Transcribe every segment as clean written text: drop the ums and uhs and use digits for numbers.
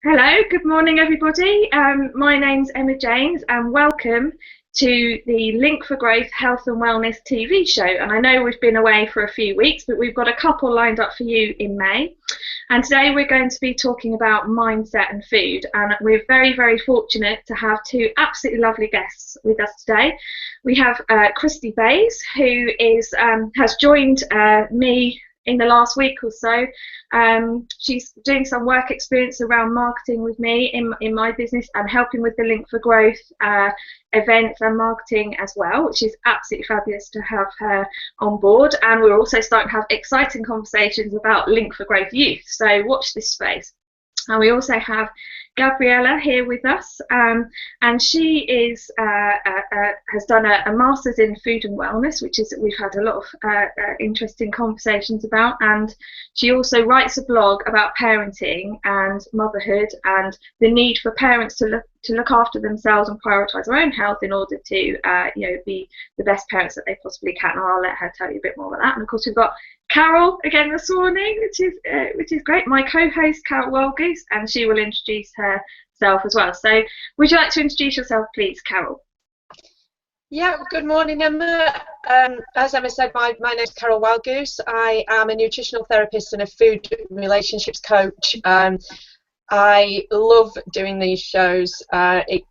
Hello, good morning everybody. My name's Emma Jaynes and welcome to the Link for Growth Health and Wellness TV show. And I know we've been away for a few weeks, but we've got a couple lined up for you in May. And today we're going to be talking about mindset and food. And we're very, very fortunate to have two absolutely lovely guests with us today. We have Christie who has joined me in the last week or so. She's doing some work experience around marketing with me in my business and helping with the Link for Growth events and marketing as well, which is absolutely fabulous to have her on board. And we're also starting to have exciting conversations about Link for Growth Youth, so watch this space. And we also have Gabriella here with us, and she has done a master's in food and wellness, which is we've had a lot of interesting conversations about. And she also writes a blog about parenting and motherhood and the need for parents to look after themselves and prioritise their own health in order to be the best parents that they possibly can. And I'll let her tell you a bit more about that. And of course we've got Carol again this morning, which is great. My co-host Carol Wildgoose, and she will introduce herself as well. So, would you like to introduce yourself, please, Carol? Yeah. Good morning, Emma. As Emma said, my name is Carol Wildgoose. I am a nutritional therapist and a food relationships coach. I love doing these shows. It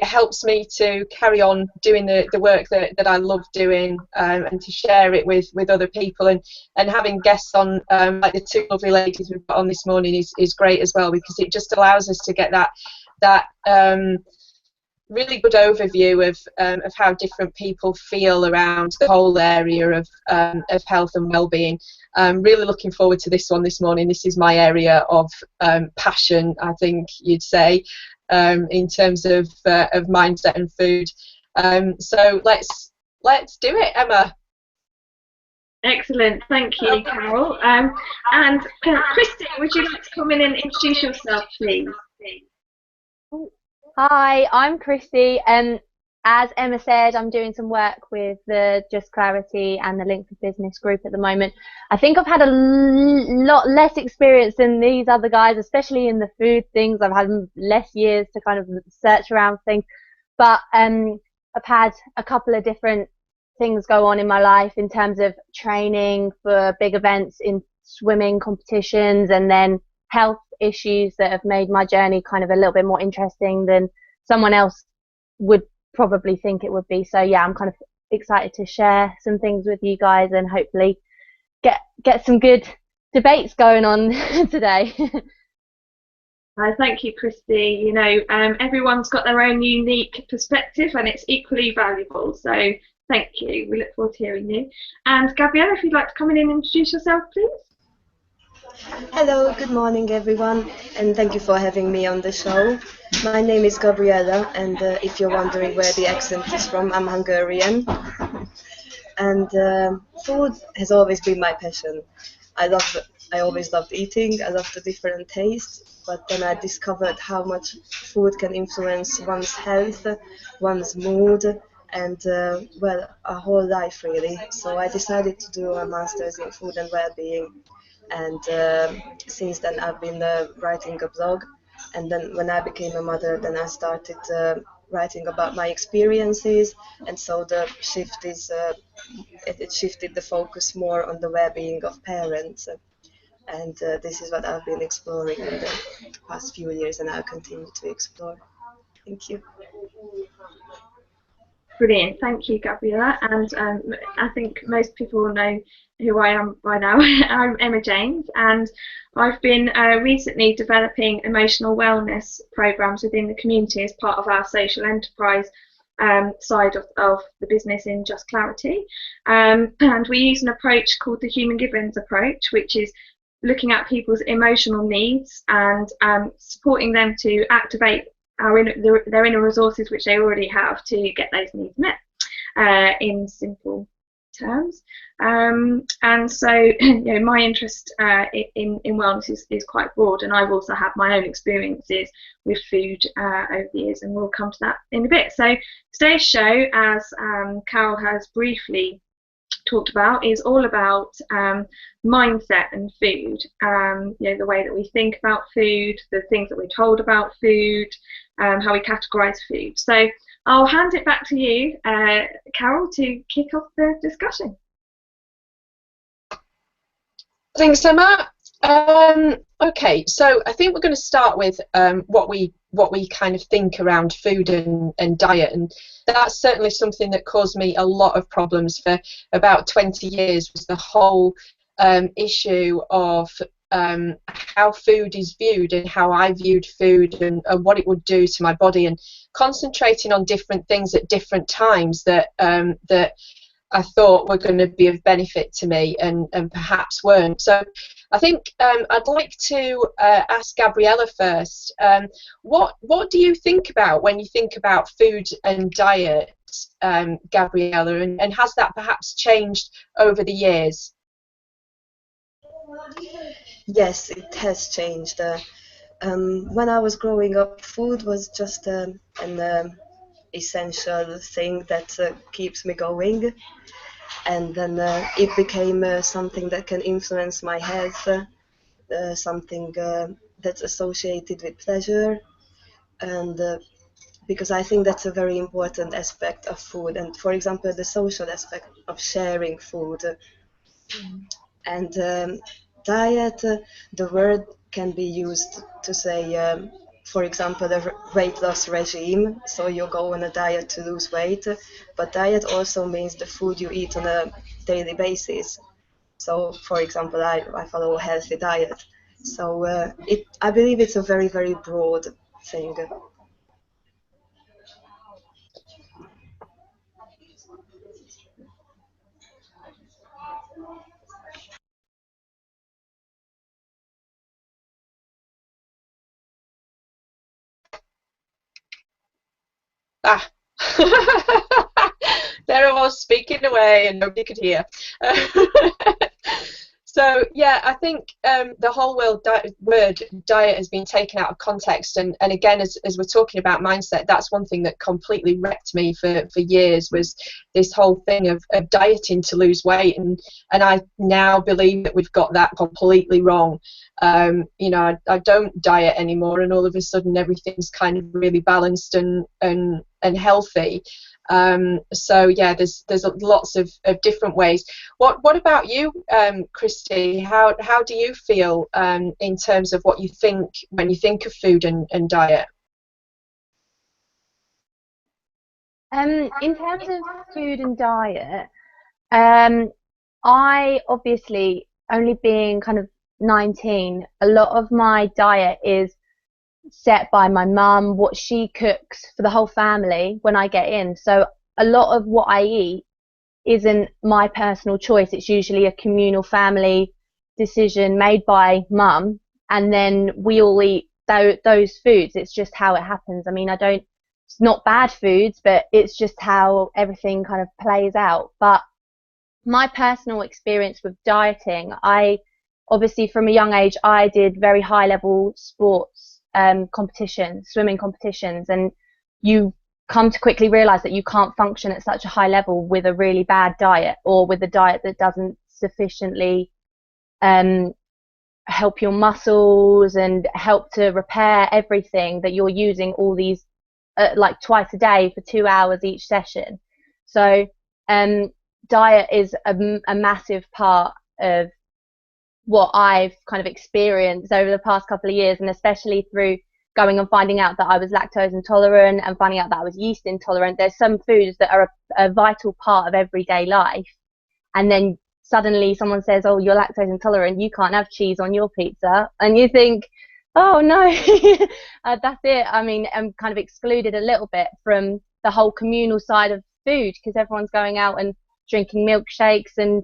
helps me to carry on doing the work that I love doing, and to share it with other people, and having guests on like the two lovely ladies we've got on this morning is great as well, because it just allows us to get that really good overview of how different people feel around the whole area of health and well-being. I'm really looking forward to this one this morning. This is my area of passion, I think you'd say, in terms of mindset and food. So let's do it, Emma. Excellent, thank you, Carol. And Christie, would you like to come in and introduce yourself, please? Hi, I'm Christie, and as Emma said, I'm doing some work with the Just Clarity and the Link for Business group at the moment. I think I've had a lot less experience than these other guys, especially in the food things. I've had less years to kind of search around things, but I've had a couple of different things go on in my life in terms of training for big events in swimming competitions, and then health issues that have made my journey kind of a little bit more interesting than someone else would probably think it would be. So yeah, I'm kind of excited to share some things with you guys and hopefully get some good debates going on today. Thank you, Christie. You know, everyone's got their own unique perspective and it's equally valuable, so thank you. We look forward to hearing you. And Gabriella, if you'd like to come in and introduce yourself, please. Hello, good morning everyone, and thank you for having me on the show. My name is Gabriella, and if you're wondering where the accent is from, I'm Hungarian. And food has always been my passion. I always loved eating, I loved the different tastes, but then I discovered how much food can influence one's health, one's mood, and well, a whole life really. So I decided to do a master's in food and well-being. And since then I've been writing a blog, and then when I became a mother, then I started writing about my experiences, and so the shift is it shifted the focus more on the well-being of parents, and this is what I've been exploring in the past few years, and I'll continue to explore. Thank you. Brilliant, thank you, Gabriella. And I think most people will know who I am by now. I'm Emma Jaynes, and I've been recently developing emotional wellness programs within the community as part of our social enterprise side of the business in Just Clarity. And we use an approach called the human givens approach, which is looking at people's emotional needs and supporting them to activate their inner resources, which they already have, to get those needs met in simple terms. And so, you know, my interest in wellness is quite broad, and I've also had my own experiences with food over the years, and we'll come to that in a bit. So today's show, as Carol has briefly talked about is all about mindset and food. You know, the way that we think about food, the things that we're told about food, how we categorise food. So I'll hand it back to you, Carol, to kick off the discussion. Thanks, Emma. Okay, so I think we're going to start with what we kind of think around food and diet, and that's certainly something that caused me a lot of problems for about 20 years, was the whole issue of how food is viewed and how I viewed food and what it would do to my body, and concentrating on different things at different times that that I thought were going to be of benefit to me and perhaps weren't. So I think I'd like to ask Gabriella first. What do you think about when you think about food and diet, Gabriella, and has that perhaps changed over the years? Yes, it has changed. When I was growing up, food was just an essential thing that keeps me going, and then it became something that can influence my health, something that's associated with pleasure, and because I think that's a very important aspect of food, and for example the social aspect of sharing food. And diet, the word can be used to say, for example, a weight loss regime, so you go on a diet to lose weight, but diet also means the food you eat on a daily basis. So, for example, I follow a healthy diet. So I believe it's a very, very broad thing. Ah. There I was speaking away and nobody could hear. So yeah, I think the whole word diet has been taken out of context, and again, as we're talking about mindset, that's one thing that completely wrecked me for years, was this whole thing of dieting to lose weight, and I now believe that we've got that completely wrong. You know, I don't diet anymore, and all of a sudden everything's kind of really balanced and healthy. So yeah, there's lots of different ways. What about you, Christie? How do you feel in terms of what you think when you think of food and diet? In terms of food and diet, I obviously, only being kind of 19, a lot of my diet is set by my mum, what she cooks for the whole family when I get in. So a lot of what I eat isn't my personal choice. It's usually a communal family decision made by mum, and then we all eat those foods. It's just how it happens. I mean, it's not bad foods, but it's just how everything kind of plays out. But my personal experience with dieting, I obviously from a young age, I did very high level sports competitions, swimming competitions, and you come to quickly realize that you can't function at such a high level with a really bad diet, or with a diet that doesn't sufficiently help your muscles and help to repair everything, that you're using all these like twice a day for 2 hours each session. So diet is a massive part of what I've kind of experienced over the past couple of years, and especially through going and finding out that I was lactose intolerant and finding out that I was yeast intolerant. There's some foods that are a vital part of everyday life, and then suddenly someone says, oh, you're lactose intolerant, you can't have cheese on your pizza, and you think, oh no, that's it. I mean, I'm kind of excluded a little bit from the whole communal side of food, because everyone's going out and drinking milkshakes and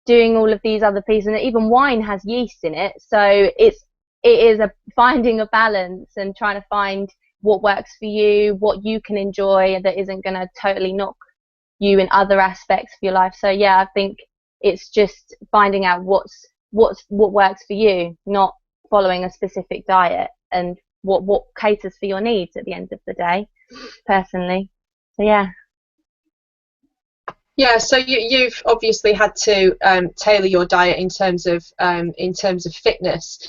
doing all of these other pieces, and even wine has yeast in it. So it is finding a balance and trying to find what works for you, what you can enjoy that isn't going to totally knock you in other aspects of your life. So yeah, I think it's just finding out what works for you, not following a specific diet, and what caters for your needs at the end of the day, personally. So yeah. Yeah, so you've obviously had to tailor your diet in terms of fitness,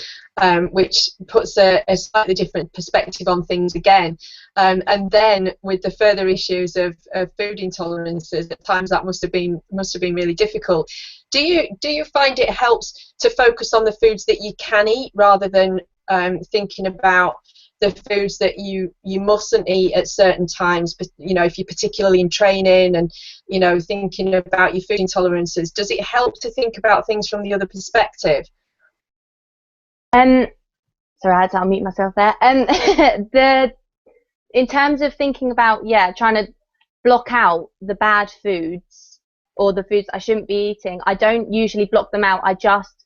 which puts a slightly different perspective on things again. And then with the further issues of food intolerances, at times that must have been really difficult. Do you find it helps to focus on the foods that you can eat rather than thinking about the foods that you mustn't eat at certain times, but you know, if you're particularly in training and you know thinking about your food intolerances, does it help to think about things from the other perspective? Sorry, I had to unmute myself there. In terms of thinking about, yeah, trying to block out the bad foods or the foods I shouldn't be eating, I don't usually block them out. I just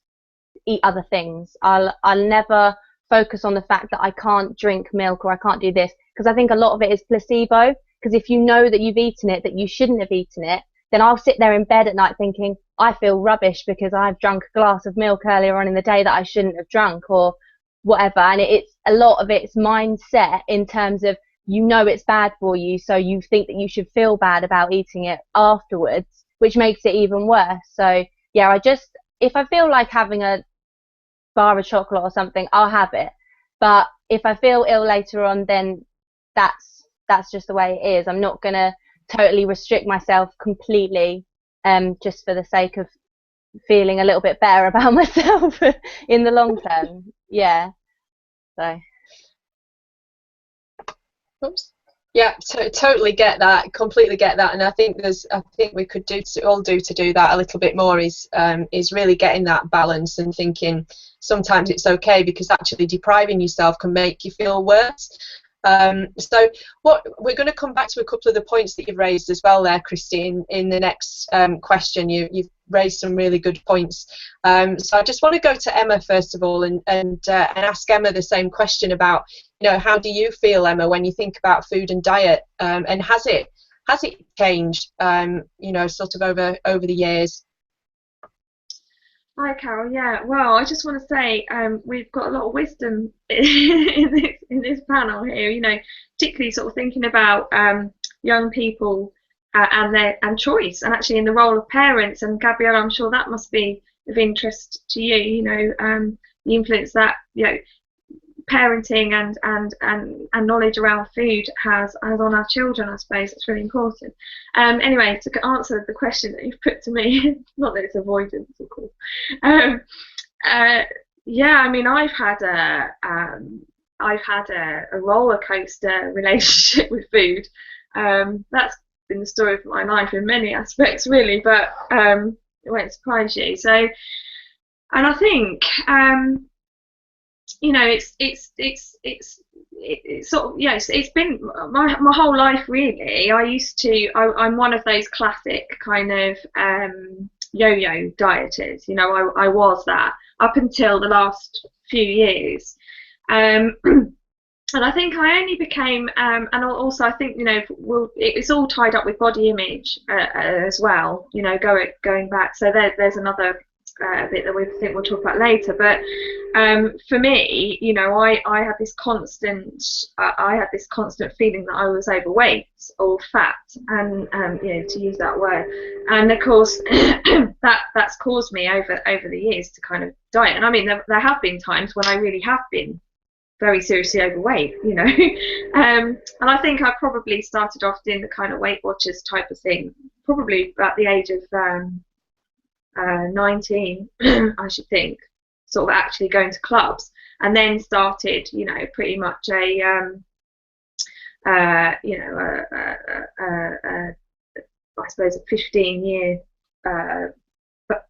eat other things. I'll never focus on the fact that I can't drink milk or I can't do this, because I think a lot of it is placebo. Because if you know that you've eaten it, that you shouldn't have eaten it, then I'll sit there in bed at night thinking I feel rubbish because I've drunk a glass of milk earlier on in the day that I shouldn't have drunk or whatever. And it's a lot of it's mindset in terms of, you know, it's bad for you, so you think that you should feel bad about eating it afterwards, which makes it even worse. So yeah, if I feel like having a bar of chocolate or something, I'll have it. But if I feel ill later on, then that's just the way it is. I'm not gonna totally restrict myself completely, just for the sake of feeling a little bit better about myself in the long term. Yeah. So. Oops. Yeah, totally get that, completely get that, and I think we could all do that a little bit more is really getting that balance and thinking sometimes it's okay because actually depriving yourself can make you feel worse. So we're going to come back to a couple of the points that you've raised as well there, Christie, in the next question. You've raised some really good points. So I just want to go to Emma first of all and ask Emma the same question about, you know, how do you feel, Emma, when you think about food and diet, and has it changed, you know, sort of over the years? Hi, Carol. Yeah, well, I just want to say we've got a lot of wisdom in this panel here. You know, particularly sort of thinking about young people and choice, and actually in the role of parents. And Gabriella, I'm sure that must be of interest to you. You know, the influence that, you know, parenting and knowledge around food has on our children. I suppose it's really important. Anyway, to answer the question that you've put to me, not that it's avoidance, of course. Yeah, I mean, I've had a roller coaster relationship with food. That's been the story of my life in many aspects, really, but it won't surprise you. So, and I think you know, it's sort of, yes, it's been my whole life really. I'm one of those classic kind of yo-yo dieters. You know, I was that up until the last few years, and I think I only became and also I think, you know, it's all tied up with body image as well. You know, going back. So there's another bit that we think we'll talk about later, but for me, you know, I had this constant feeling that I was overweight or fat, and you know, to use that word, and of course that's caused me over the years to kind of diet. And I mean, there have been times when I really have been very seriously overweight, you know. And I think I probably started off doing the kind of Weight Watchers type of thing probably about the age of 19, I should think, sort of actually going to clubs, and then started, you know, pretty much I suppose a 15-year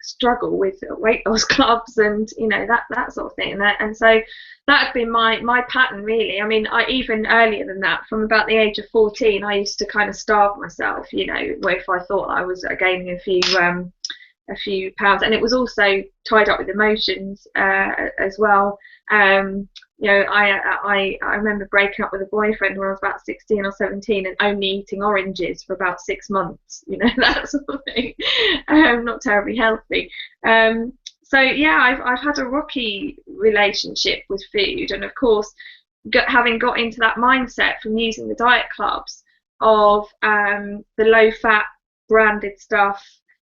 struggle with weight loss clubs and, you know, that sort of thing, and so that had been my pattern really. I mean, I even earlier than that, from about the age of 14, I used to kind of starve myself, you know, where if I thought I was gaining a few pounds, and it was also tied up with emotions as well. You know, I remember breaking up with a boyfriend when I was about 16 or 17 and only eating oranges for about 6 months, you know, that sort of thing. Not terribly healthy. So yeah, I've had a rocky relationship with food, and of course, having got into that mindset from using the diet clubs of the low fat, branded stuff,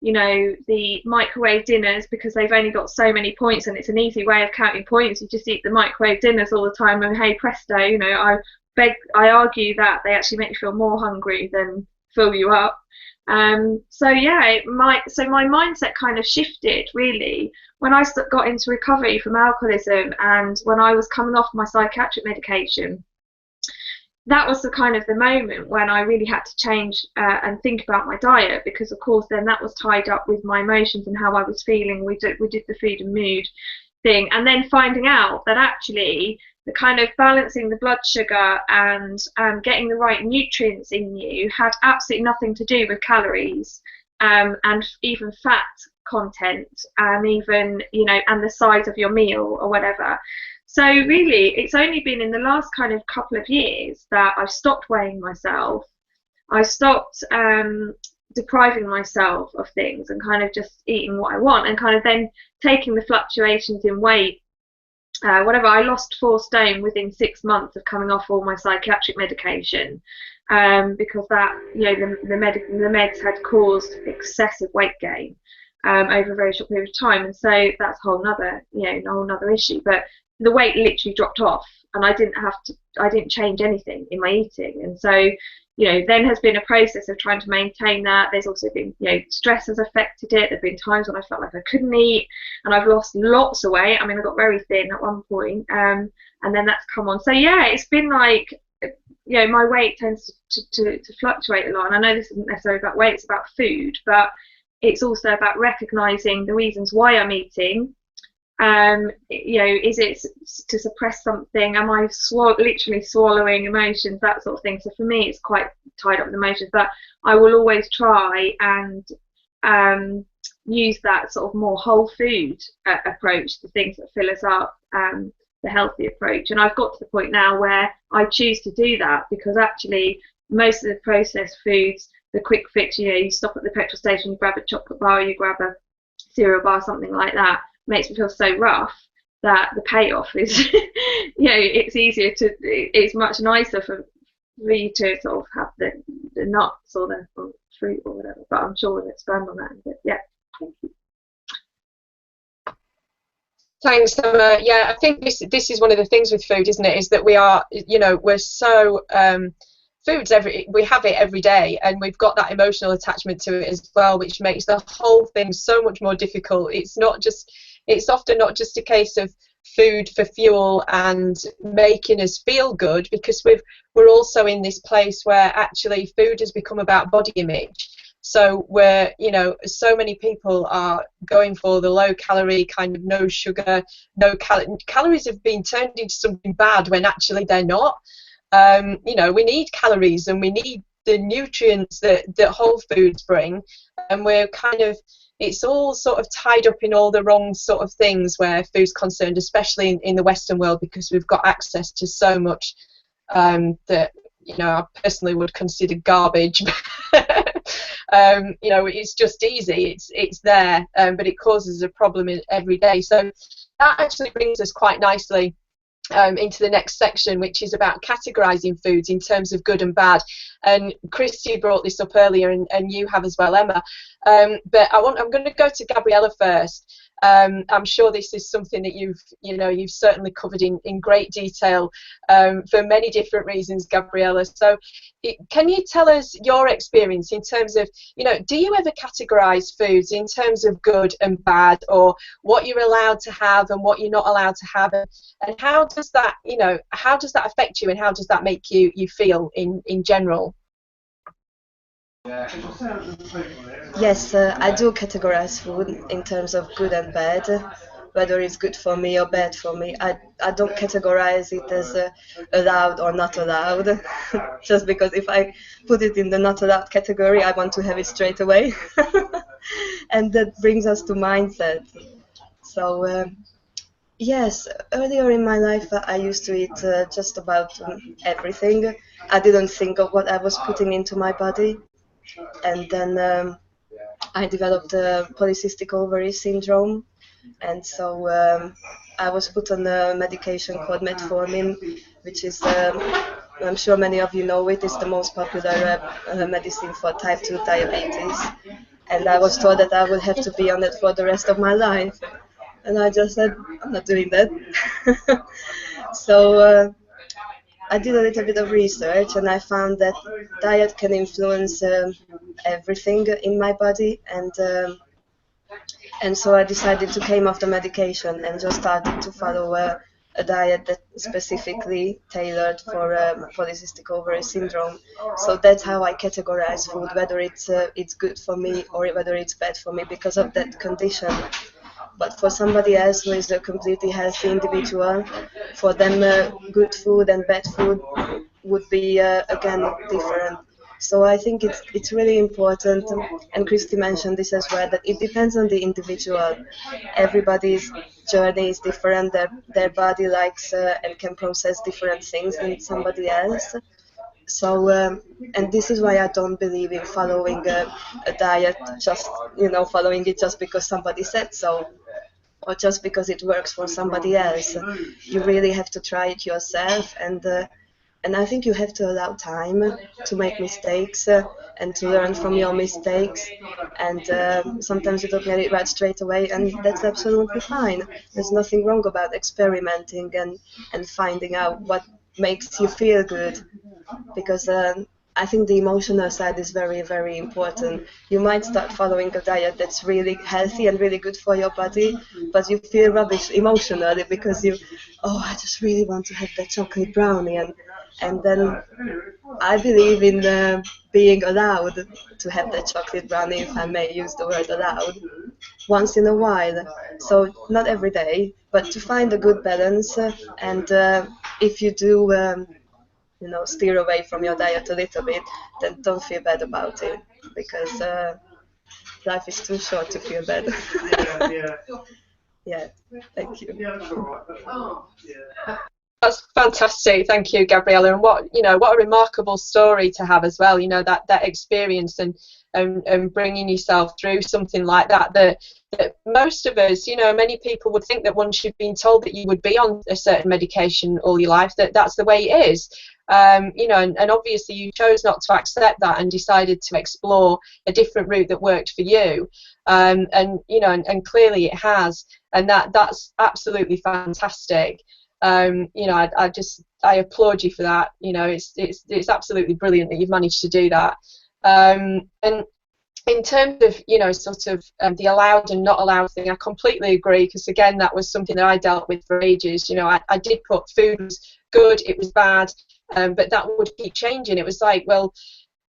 you know, the microwave dinners, because they've only got so many points and it's an easy way of counting points. You just eat the microwave dinners all the time and hey presto, you know, I argue that they actually make you feel more hungry than fill you up. So yeah, my mindset kind of shifted really when I got into recovery from alcoholism, and when I was coming off my psychiatric medication. That was the kind of the moment when I really had to change and think about my diet, because of course then that was tied up with my emotions and how I was feeling. We did the food and mood thing, and then finding out that actually the kind of balancing the blood sugar and getting the right nutrients in you had absolutely nothing to do with calories, and even fat content, and even, you know, and the size of your meal or whatever. So really, it's only been in the last kind of couple of years that I've stopped weighing myself. I stopped depriving myself of things and kind of just eating what I want, and kind of then taking the fluctuations in weight. Whatever, I lost 4 stone within 6 months of coming off all my psychiatric medication, because that, you know, the meds had caused excessive weight gain over a very short period of time, and so that's a whole nother, you know, whole nother issue. But the weight literally dropped off, and I didn't change anything in my eating. And so, you know, then has been a process of trying to maintain that. There's also been, you know, stress has affected it. There've been times when I felt like I couldn't eat, and I've lost lots of weight. I mean, I got very thin at one point, and then that's come on. So yeah, it's been like, you know, my weight tends to fluctuate a lot. And I know this isn't necessarily about weight, it's about food, but it's also about recognizing the reasons why I'm eating. You know, is it to suppress something? Am I literally swallowing emotions, that sort of thing? So for me, it's quite tied up with emotions, but I will always try and use that sort of more whole food approach, the things that fill us up, the healthy approach. And I've got to the point now where I choose to do that, because actually most of the processed foods, the quick fix, you know, you stop at the petrol station, you grab a chocolate bar, you grab a cereal bar, something like that, makes me feel so rough that the payoff is, you know, it's much nicer for you to sort of have the nuts or the fruit or whatever. But I'm sure we'll expand on that a bit. Yeah, thank you. Thanks, Emma. Yeah, I think this is one of the things with food, isn't it? Is that we are, you know, we're so we have it every day, and we've got that emotional attachment to it as well, which makes the whole thing so much more difficult. It's often not just a case of food for fuel and making us feel good, because we're also in this place where actually food has become about body image. So where, you know, so many people are going for the low calorie kind of no sugar, calories have been turned into something bad when actually they're not. You know, we need calories and we need the nutrients that whole foods bring, and we're kind of, it's all sort of tied up in all the wrong sort of things where food's concerned, especially in the Western world, because we've got access to so much that, you know, I personally would consider garbage. You know, it's just easy, it's there, but it causes a problem every day. So that actually brings us quite nicely into the next section, which is about categorizing foods in terms of good and bad. And Christie brought this up earlier, and you have as well, Emma. But I'm going to go to Gabriella first. I'm sure this is something that you've certainly covered in great detail for many different reasons, Gabriella. So can you tell us your experience in terms of, you know, do you ever categorize foods in terms of good and bad, or what you're allowed to have and what you're not allowed to have, and how does that, you know, how does that affect you, and how does that make you feel in general? Yes, I do categorize food in terms of good and bad, whether it's good for me or bad for me. I don't categorize it as allowed or not allowed, just because if I put it in the not allowed category, I want to have it straight away. And that brings us to mindset. So, yes, earlier in my life I used to eat just about everything. I didn't think of what I was putting into my body. And then I developed polycystic ovary syndrome, and so I was put on a medication called metformin, which is I'm sure many of you know it. It's the most popular medicine for type 2 diabetes. And I was told that I would have to be on it for the rest of my life. And I just said, I'm not doing that. So I did a little bit of research, and I found that diet can influence everything in my body, and so I decided to came off the medication and just started to follow a diet that specifically tailored for polycystic ovary syndrome. So that's how I categorize food, whether it's good for me or whether it's bad for me because of that condition. But for somebody else who is a completely healthy individual, for them good food and bad food would be again different. So I think it's really important, and Christie mentioned this as well, that it depends on the individual. Everybody's journey is different. Their body likes and can process different things than somebody else. So and this is why I don't believe in following a diet, just following it just because somebody said so, or just because it works for somebody else. You really have to try it yourself, and I think you have to allow time to make mistakes and to learn from your mistakes. And sometimes you don't get it right straight away, and that's absolutely fine. There's nothing wrong about experimenting and finding out what makes you feel good, because I think the emotional side is very, very important. You might start following a diet that's really healthy and really good for your body, but you feel rubbish emotionally because I just really want to have that chocolate brownie, and then I believe in being allowed to have that chocolate brownie, if I may use the word allowed, once in a while. So not every day, but to find a good balance. And if you do steer away from your diet a little bit, then don't feel bad about it, because life is too short to feel bad. Yeah, thank you. That's fantastic. Thank you, Gabriella. And what a remarkable story to have as well. That experience and bringing yourself through something like that most of us, many people would think that once you've been told that you would be on a certain medication all your life, that's the way it is. And obviously you chose not to accept that and decided to explore a different route that worked for you. And clearly it has, and that's absolutely fantastic. I applaud you for that. It's absolutely brilliant that you've managed to do that. And in terms of the allowed and not allowed thing, I completely agree, because again that was something that I dealt with for ages. I did put food was good, it was bad, but that would keep changing. It was like, well,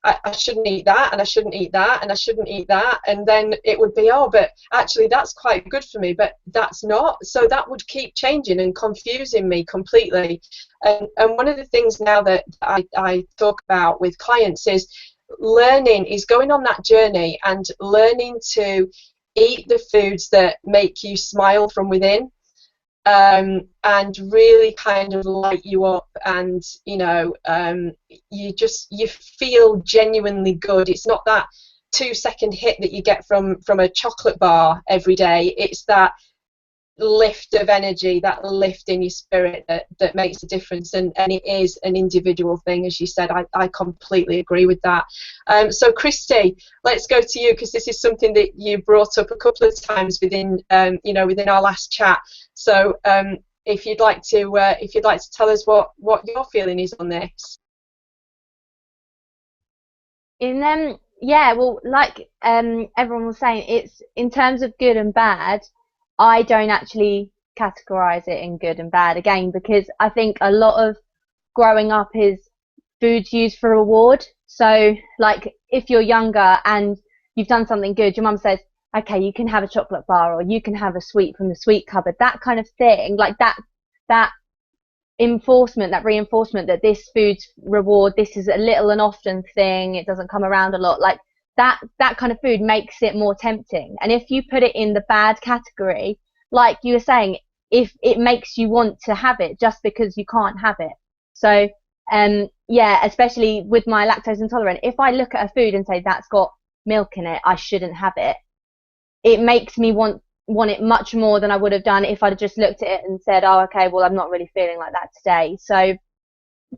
I shouldn't eat that, and I shouldn't eat that, and I shouldn't eat that, and then it would be, but actually that's quite good for me, but that's not. So that would keep changing and confusing me completely. And one of the things now that I talk about with clients is going on that journey and learning to eat the foods that make you smile from within. And really kind of light you up, and you feel genuinely good. It's not that 2-second hit that you get from a chocolate bar every day. It's that lift of energy, that lift in your spirit that makes a difference, and it is an individual thing, as you said. I completely agree with that. So Christie, let's go to you, because this is something that you brought up a couple of times within our last chat. So if you'd like to tell us what your feeling is on this. Well, like everyone was saying, it's in terms of good and bad, I don't actually categorize it in good and bad, again, because I think a lot of growing up is food's used for reward. So like if you're younger and you've done something good, your mum says, okay, you can have a chocolate bar, or you can have a sweet from the sweet cupboard, that kind of thing, like that reinforcement that this food's reward, this is a little and often thing, it doesn't come around a lot, like that kind of food makes it more tempting. And if you put it in the bad category, like you were saying, if it makes you want to have it just because you can't have it. So especially with my lactose intolerant, if I look at a food and say that's got milk in it, I shouldn't have it, it makes me want it much more than I would have done if I'd just looked at it and said, oh, okay, well, I'm not really feeling like that today. So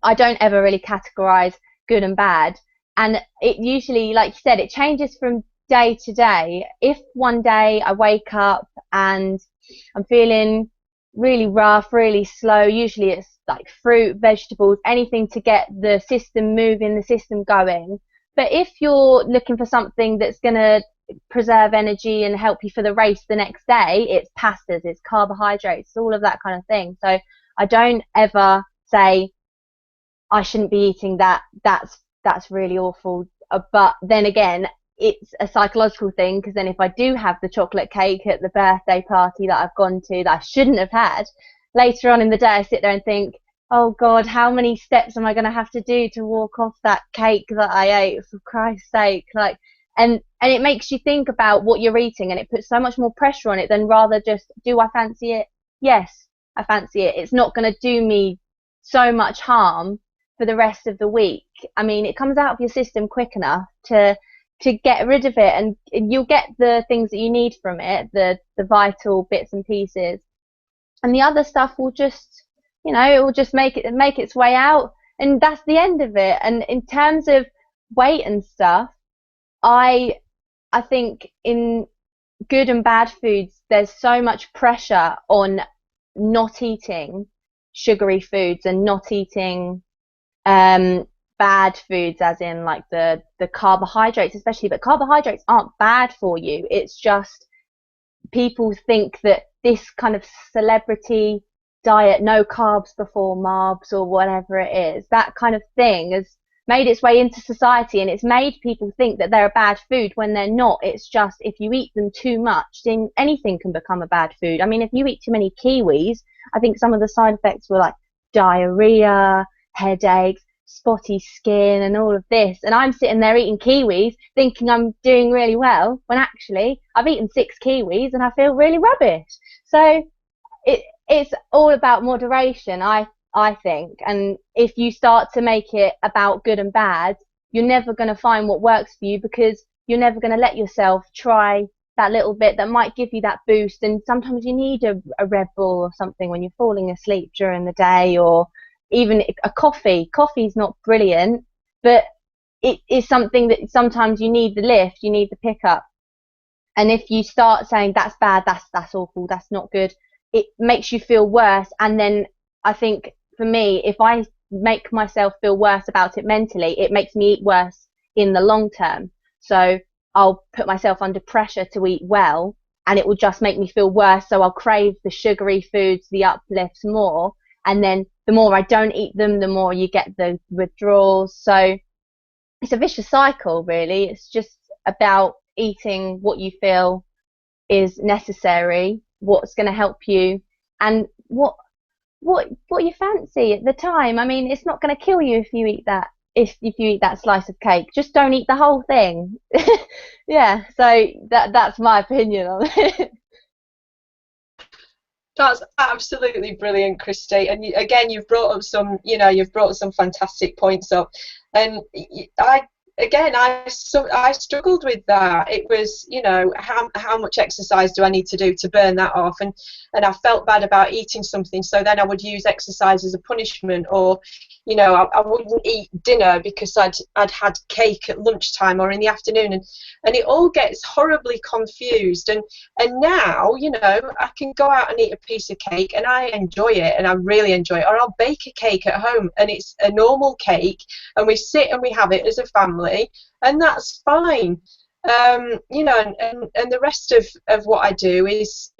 I don't ever really categorize good and bad. And it usually, like you said, it changes from day to day. If one day I wake up and I'm feeling really rough, really slow, usually it's like fruit, vegetables, anything to get the system moving, the system going. But if you're looking for something that's going to preserve energy and help you for the race the next day, it's pastas, it's carbohydrates, all of that kind of thing. So I don't ever say I shouldn't be eating that, that's really awful. But then again, it's a psychological thing, because then if I do have the chocolate cake at the birthday party that I've gone to that I shouldn't have had, later on in the day I sit there and think, oh God, how many steps am I going to have to do to walk off that cake that I ate, for Christ's sake? Like, and it makes you think about what you're eating, and it puts so much more pressure on it than rather just, do I fancy it? Yes, I fancy it. It's not going to do me so much harm for the rest of the week. I mean, it comes out of your system quick enough to get rid of it, and you'll get the things that you need from it, the vital bits and pieces, and the other stuff will just, you know, it will just make its way out, and that's the end of it. And in terms of weight and stuff, I think in good and bad foods, there's so much pressure on not eating sugary foods and not eating bad foods, as in like the carbohydrates especially. But carbohydrates aren't bad for you. It's just people think that this kind of celebrity diet, no carbs before marbs or whatever it is, that kind of thing has made its way into society, and it's made people think that they're a bad food when they're not. It's just, if you eat them too much, then anything can become a bad food. I mean, if you eat too many kiwis, I think some of the side effects were like diarrhea, headaches, spotty skin, and all of this. And I'm sitting there eating kiwis thinking I'm doing really well, when actually I've eaten 6 kiwis and I feel really rubbish. So it's all about moderation, I think. And if you start to make it about good and bad, you're never going to find what works for you, because you're never going to let yourself try that little bit that might give you that boost. And sometimes you need a Red Bull or something when you're falling asleep during the day, or even a coffee. Coffee's not brilliant, but it is something that sometimes you need the lift, you need the pickup. And if you start saying that's bad, that's awful, that's not good, it makes you feel worse. And then I think for me, if I make myself feel worse about it mentally, it makes me eat worse in the long term. So I'll put myself under pressure to eat well, and it will just make me feel worse. So I'll crave the sugary foods, the uplifts more. And then the more I don't eat them, the more you get the withdrawals. So it's a vicious cycle, really. It's just about eating what you feel is necessary, what's going to help you, and what you fancy at the time. I mean, it's not going to kill you if you eat that. If you eat that slice of cake, just don't eat the whole thing. Yeah. So that's my opinion on it. That's absolutely brilliant, Christie. And again, you've brought up some fantastic points up. And I struggled with that. It was, how much exercise do I need to do to burn that off? And I felt bad about eating something, so then I would use exercise as a punishment, or, I wouldn't eat dinner because I'd had cake at lunchtime or in the afternoon, and it all gets horribly confused. And now, I can go out and eat a piece of cake and I enjoy it, and I really enjoy it. Or I'll bake a cake at home and it's a normal cake, and we sit and we have it as a family, and that's fine. And the rest of what I do is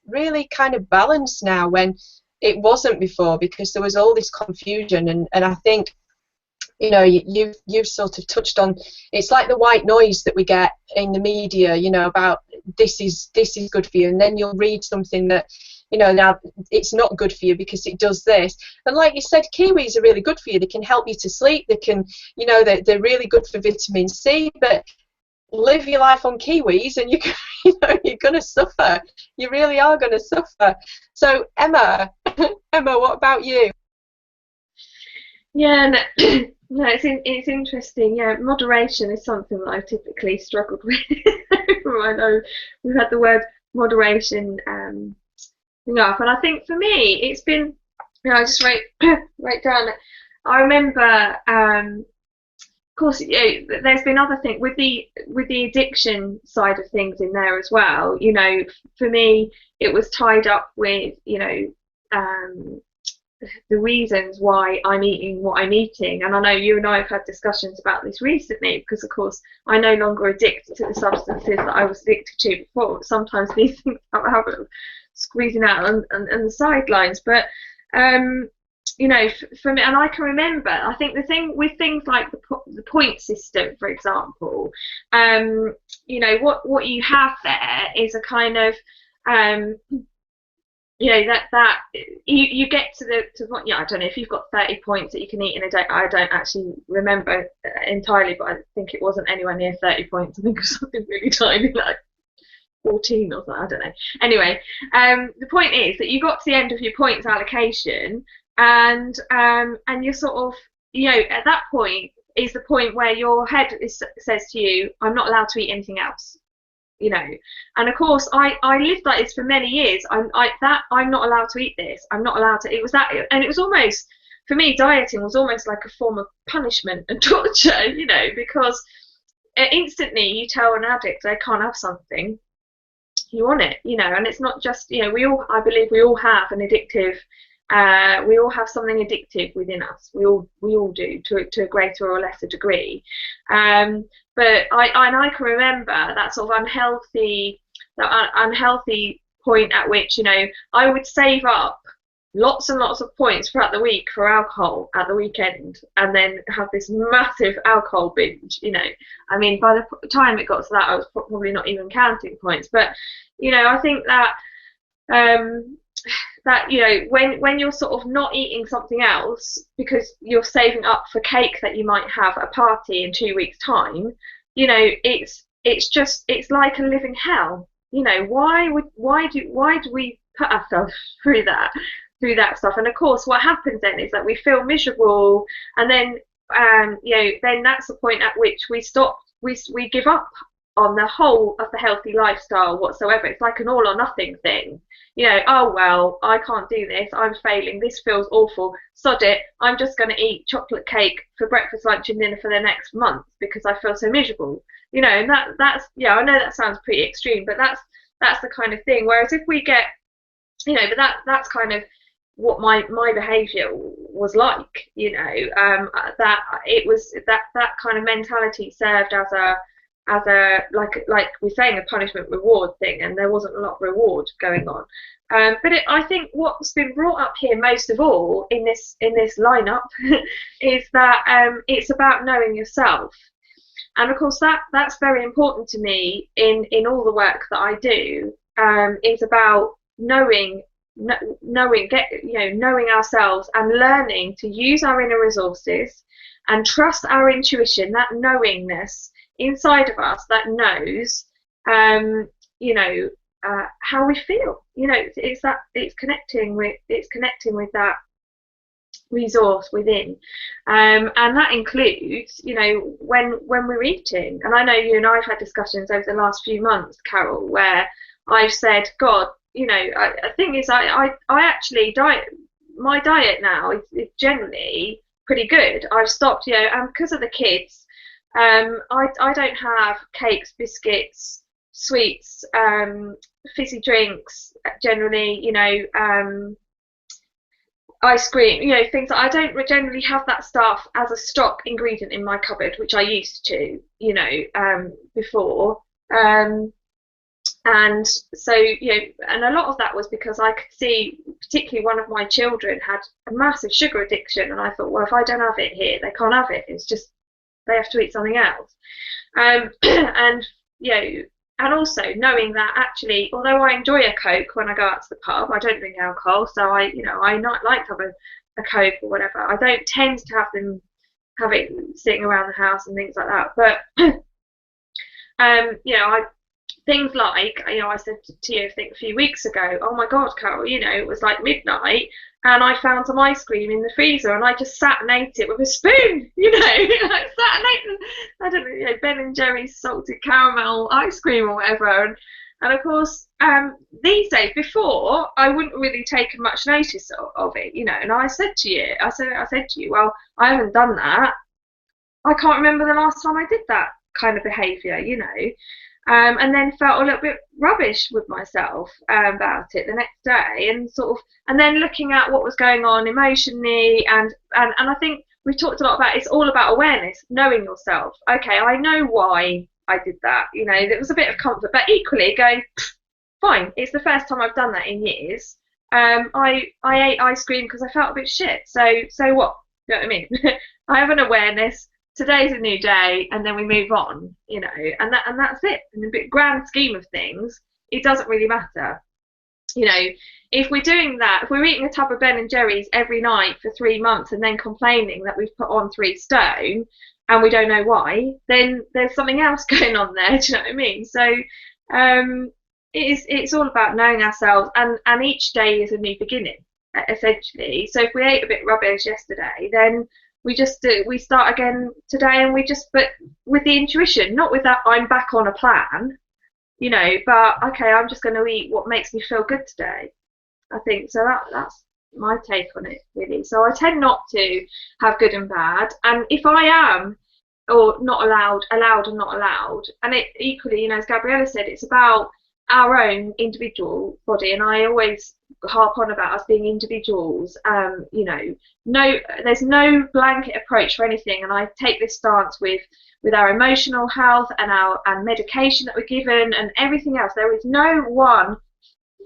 really kind of balanced now, when it wasn't before, because there was all this confusion. And I think, you've sort of touched on, it's like the white noise that we get in the media, about this is good for you, and then you'll read something that, now it's not good for you because it does this. And like you said, kiwis are really good for you. They can help you to sleep. They can, they're really good for vitamin C. But live your life on kiwis and you're going to suffer. You really are going to suffer. So Emma, what about you? Yeah, no, it's interesting. Yeah, moderation is something that I've typically struggled with. I know we've had the word moderation enough, and I think for me it's been, I just write down I remember, of course, there's been other things with the addiction side of things in there as well. For me, it was tied up with the reasons why I'm eating what I'm eating. And I know you and I have had discussions about this recently, because of course I no longer addicted to the substances that I was addicted to before. Sometimes these things have a habit of squeezing out and the sidelines. But for me, and I can remember, I think the thing with things like the point system, for example, what you have there is a kind of that you get to what, I don't know if you've got 30 points that you can eat in a day. I don't actually remember entirely, but I think it wasn't anywhere near 30 points. I think it was something really tiny, like 14 or something, I don't know. Anyway, the point is that you got to the end of your points allocation, and you're sort of, at that point is the point where your head says to you, I'm not allowed to eat anything else. And of course I lived like this for many years. I'm not allowed to eat this, I'm not allowed to. It was that, and it was almost, for me, dieting was almost like a form of punishment and torture, because instantly you tell an addict they can't have something, you want it, and it's not just, I believe we all have an addictive, we all have something addictive within us. We all do, to a greater or lesser degree. But I can remember that sort of unhealthy point at which, I would save up lots and lots of points throughout the week for alcohol at the weekend, and then have this massive alcohol binge. I mean, by the time it got to that, I was probably not even counting points. But I think that when you're sort of not eating something else because you're saving up for cake that you might have at a party in 2 weeks' time, it's like a living hell. Why do we put ourselves through that stuff? And of course what happens then is that we feel miserable, and then then that's the point at which we give up on the whole of the healthy lifestyle whatsoever. It's like an all or nothing thing. Oh well, I can't do this, I'm failing, this feels awful, sod it, I'm just going to eat chocolate cake for breakfast, lunch and dinner for the next month because I feel so miserable. And that's I know that sounds pretty extreme, but that's the kind of thing. Whereas if we get, but that's kind of what my behaviour was like. That it was that kind of mentality served as a like we're saying, a punishment reward thing, and there wasn't a lot of reward going on. But I think what's been brought up here most of all in this lineup is that it's about knowing yourself, and of course that's very important to me in all the work that I do. It's about knowing ourselves and learning to use our inner resources and trust our intuition, that knowingness inside of us that knows how we feel. It's connecting with that resource within, and that includes when we're eating. And I know you and I have had discussions over the last few months, Carol, where I've said, God, the thing is, I actually my diet now is generally pretty good. I've stopped, and because of the kids, I don't have cakes, biscuits, sweets, fizzy drinks generally, ice cream, things that I don't generally have that stuff as a stock ingredient in my cupboard, which I used to, before. And so, and a lot of that was because I could see, particularly one of my children had a massive sugar addiction, and I thought, well, if I don't have it here, they can't have it. It's just, they have to eat something else. And also knowing that actually, although I enjoy a Coke when I go out to the pub, I don't drink alcohol, so I not like to have a Coke or whatever. I don't tend to have it sitting around the house and things like that. But things like, I said to you, I think a few weeks ago, oh my God, Carol, it was like midnight and I found some ice cream in the freezer and I just sat and ate it with a spoon, I sat and ate, I don't know, Ben and Jerry's salted caramel ice cream or whatever. And of course, these days, before, I wouldn't really taken much notice of it, you know. And I said to you, well, I haven't done that. I can't remember the last time I did that kind of behaviour, you know. And then felt a little bit rubbish with myself about it the next day, and then looking at what was going on emotionally, and I think we've talked a lot about, it's all about awareness, knowing yourself. Okay, I know why I did that, you know. It was a bit of comfort, but equally going, fine, it's the first time I've done that in years. I ate ice cream because I felt a bit shit, so what, you know what I mean? I have an awareness. Today's a new day, and then we move on, you know, and that's it. In the big grand scheme of things, it doesn't really matter, you know. If we're doing that, if we're eating a tub of Ben and Jerry's every night for 3 months and then complaining that we've put on 3 stone and we don't know why, then there's something else going on there. Do you know what I mean? So it's all about knowing ourselves, and each day is a new beginning, essentially. So if we ate a bit rubbish yesterday, then we start again today, and but with the intuition, not with that I'm back on a plan, you know, but okay, I'm just going to eat what makes me feel good today. I think so. That's my take on it, really. So I tend not to have good and bad, and if I am or not allowed and not allowed, and it equally, you know, as Gabriella said, it's about our own individual body, and I always harp on about us being individuals. You know, there's no blanket approach for anything, and I take this stance with our emotional health and medication that we're given and everything else. There is no one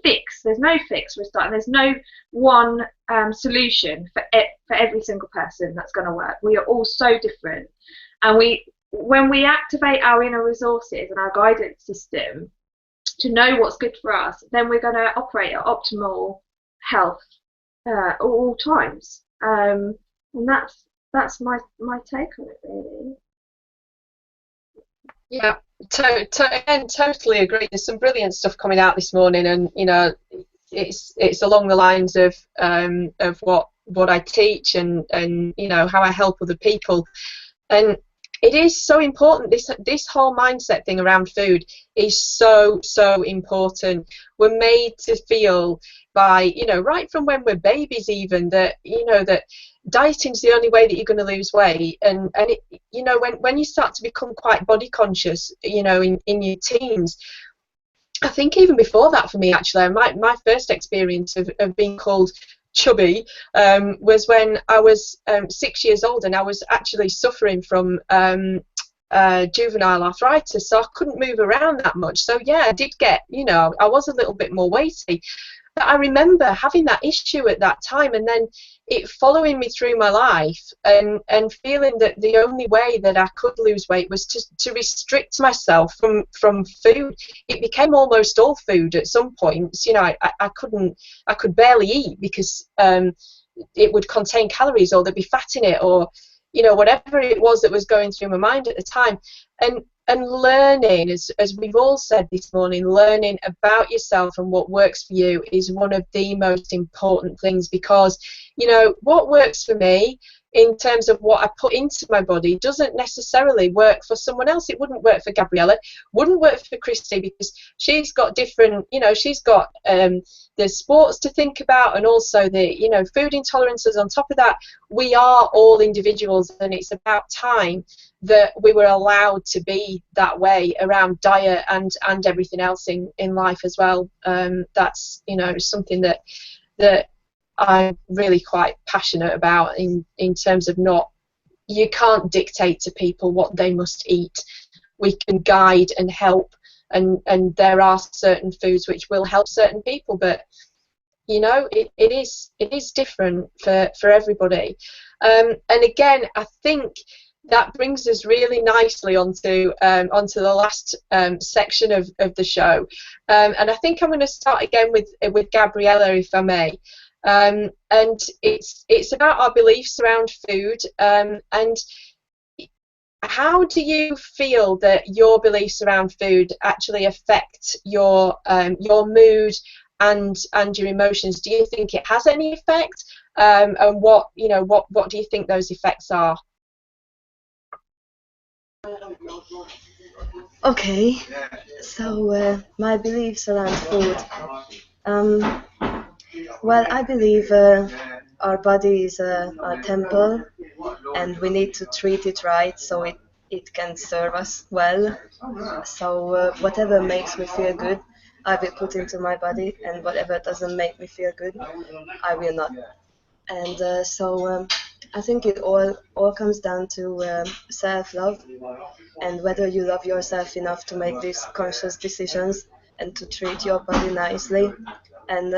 fix. There's no fix for a start, and there's no one solution for every single person that's going to work. We are all so different, and when we activate our inner resources and our guidance system to know what's good for us, then we're going to operate at optimal health at all times. And that's my take on it, really. Yeah, totally agree. There's some brilliant stuff coming out this morning, and you know, it's along the lines of what I teach, and you know, how I help other people. And it is so important. This whole mindset thing around food is so important. We're made to feel by, you know, right from when we're babies even, that, you know, that dieting is the only way that you're going to lose weight. And it, you know, when you start to become quite body conscious, you know, in your teens, I think even before that for me, actually, my first experience of being called chubby was when I was 6 years old, and I was actually suffering from juvenile arthritis, so I couldn't move around that much. So yeah, I did get, you know, I was a little bit more weighty. But I remember having that issue at that time, and then it following me through my life, and feeling that the only way that I could lose weight was to restrict myself from food. It became almost all food at some points. You know, I could barely eat because it would contain calories, or there'd be fat in it, or, you know, whatever it was that was going through my mind at the time. And learning, as we've all said this morning, learning about yourself and what works for you is one of the most important things, because, you know, what works for me in terms of what I put into my body doesn't necessarily work for someone else. It wouldn't work for Gabriella, wouldn't work for Christie, because she's got different, you know, she's got the sports to think about, and also the, you know, food intolerances on top of that. We are all individuals, and it's about time that we were allowed to be that way around diet and everything else in life as well. That's, you know, something that I'm really quite passionate about in terms of you can't dictate to people what they must eat. We can guide and help, and there are certain foods which will help certain people, but, you know, it is different for everybody. And again, I think that brings us really nicely onto the last section of the show, and I think I'm going to start again with Gabriella, if I may. And it's about our beliefs around food, and how do you feel that your beliefs around food actually affect your mood and your emotions? Do you think it has any effect, and what do you think those effects are? Okay, so my beliefs around food. Um, well, I believe our body is a temple, and we need to treat it right so it can serve us well. So whatever makes me feel good, I will put into my body, and whatever doesn't make me feel good, I will not. And I think it all comes down to self-love, and whether you love yourself enough to make these conscious decisions and to treat your body nicely. And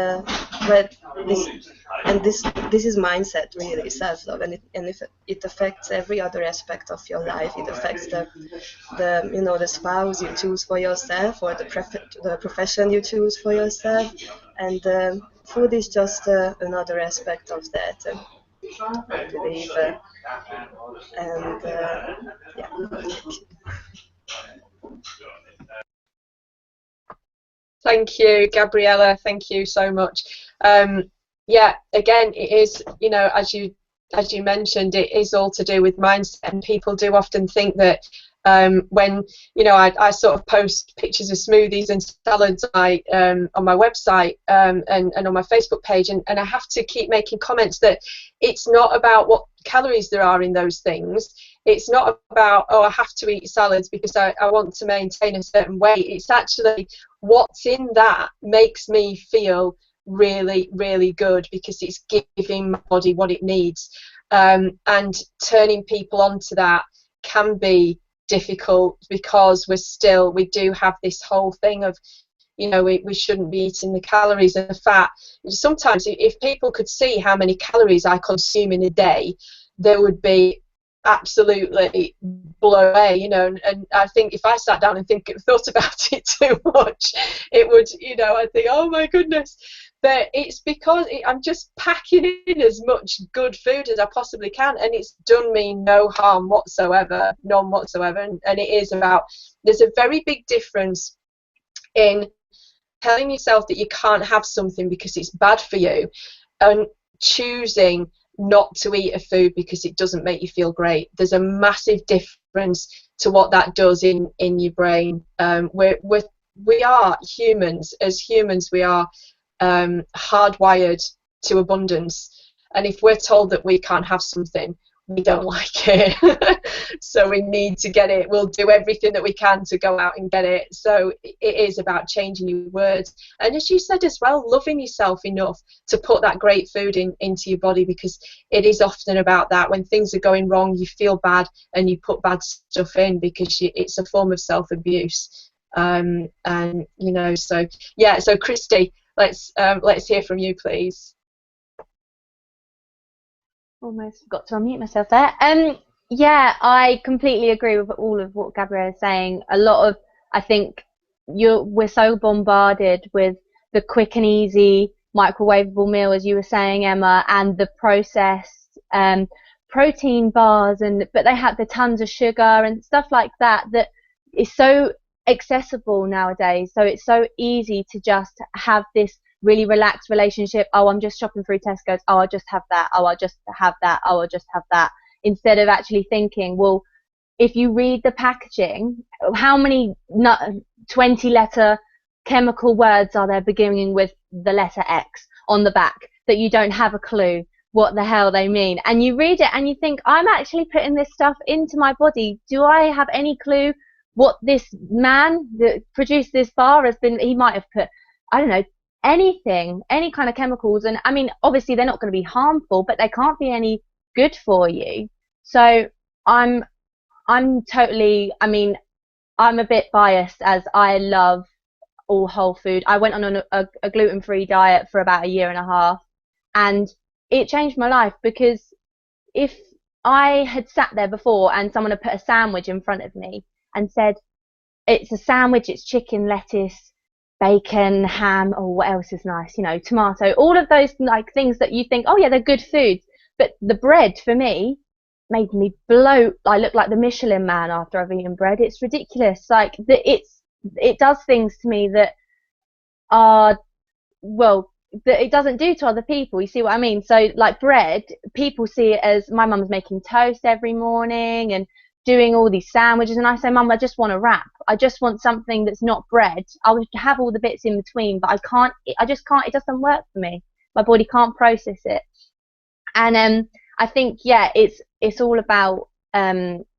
but this this is mindset, really, self-love, and if it affects every other aspect of your life. It affects the spouse you choose for yourself, or the profession you choose for yourself, and food is just another aspect of that, I believe. And yeah. Thank you, Gabriella. Thank you so much. Yeah, again, it is, you know, as you mentioned, it is all to do with mindset, and people do often think that when, you know, I sort of post pictures of smoothies and salads on my website and on my Facebook page, and I have to keep making comments that it's not about what calories there are in those things. It's not about, oh, I have to eat salads because I want to maintain a certain weight. It's actually what's in that makes me feel really, really good, because it's giving my body what it needs. And turning people onto that can be difficult, because we do have this whole thing of, you know, we shouldn't be eating the calories and the fat. Sometimes if people could see how many calories I consume in a day, they would be absolutely blown away, you know. And I think if I sat down and thought about it too much, it would, you know, I think, oh my goodness. But it's because I'm just packing in as much good food as I possibly can, and it's done me no harm whatsoever, none whatsoever. And it is about, there's a very big difference in telling yourself that you can't have something because it's bad for you, and choosing not to eat a food because it doesn't make you feel great. There's a massive difference to what that does in your brain. We are humans. As humans, we are hardwired to abundance, and if we're told that we can't have something, we don't like it. So we need to get it. We'll do everything that we can to go out and get it. So it is about changing your words, and as you said as well, loving yourself enough to put that great food into your body, because it is often about that. When things are going wrong, you feel bad and you put bad stuff in because it's a form of self-abuse. And you know, so yeah, so Christie, let's hear from you, please. Almost forgot to unmute myself there. Yeah, I completely agree with all of what Gabriella is saying. A lot of, I think, we're so bombarded with the quick and easy microwavable meal, as you were saying, Emma, and the processed protein bars, but they have the tons of sugar and stuff like that is so accessible nowadays. So it's so easy to just have this really relaxed relationship. Oh, I'm just shopping through Tesco's. Oh, I'll just have that. Oh, I'll just have that. Oh, I'll just have that. Instead of actually thinking, well, if you read the packaging, how many 20-letter chemical words are there beginning with the letter X on the back that you don't have a clue what the hell they mean? And you read it and you think, I'm actually putting this stuff into my body. Do I have any clue what this man that produced this bar has been? He might have put, I don't know, anything, any kind of chemicals. And I mean, obviously they're not going to be harmful, but they can't be any good for you. So I'm totally, I mean, I'm a bit biased, as I love all whole food. I went on a gluten-free diet for about 1.5 years, and it changed my life, because if I had sat there before and someone had put a sandwich in front of me and said, it's a sandwich, it's chicken, lettuce, bacon, ham, or what else is nice, you know, tomato, all of those like things that you think, oh yeah, they're good foods, but the bread for me made me bloat. I look like the Michelin man after I've eaten bread. It's ridiculous. Like it does things to me that are, well, that it doesn't do to other people. You see what I mean? So like bread, people see it as, my mum's making toast every morning, and doing all these sandwiches, and I say, Mum, I just want a wrap. I just want something that's not bread. I would have all the bits in between, but I just can't, it doesn't work for me. My body can't process it. And I think, yeah, it's all about loving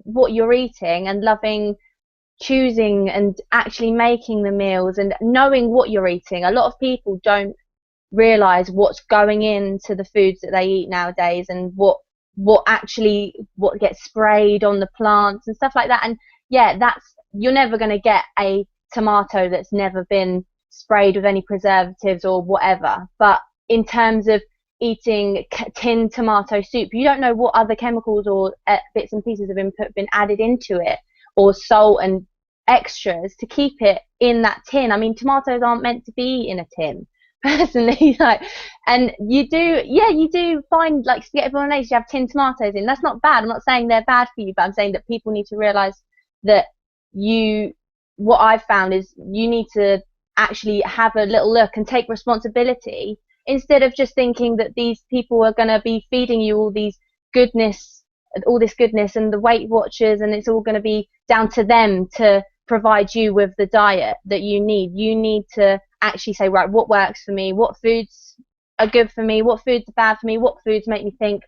what you're eating, and loving choosing and actually making the meals and knowing what you're eating. A lot of people don't realize what's going into the foods that they eat nowadays, and what gets sprayed on the plants and stuff like that. And yeah, you're never going to get a tomato that's never been sprayed with any preservatives or whatever. But in terms of eating tinned tomato soup, you don't know what other chemicals or bits and pieces have been added into it, or salt and extras to keep it in that tin. I mean, tomatoes aren't meant to be in a tin, personally. Like, and you do find, like, spaghetti bolognese, you have tinned tomatoes in. That's not bad. I'm not saying they're bad for you, but I'm saying that people need to realise that what I've found is you need to actually have a little look and take responsibility, instead of just thinking that these people are going to be feeding you all this goodness and the Weight Watchers, and it's all going to be down to them to provide you with the diet that you need. You need to actually say, right, what works for me, what foods are good for me, what foods are bad for me, what foods make me think,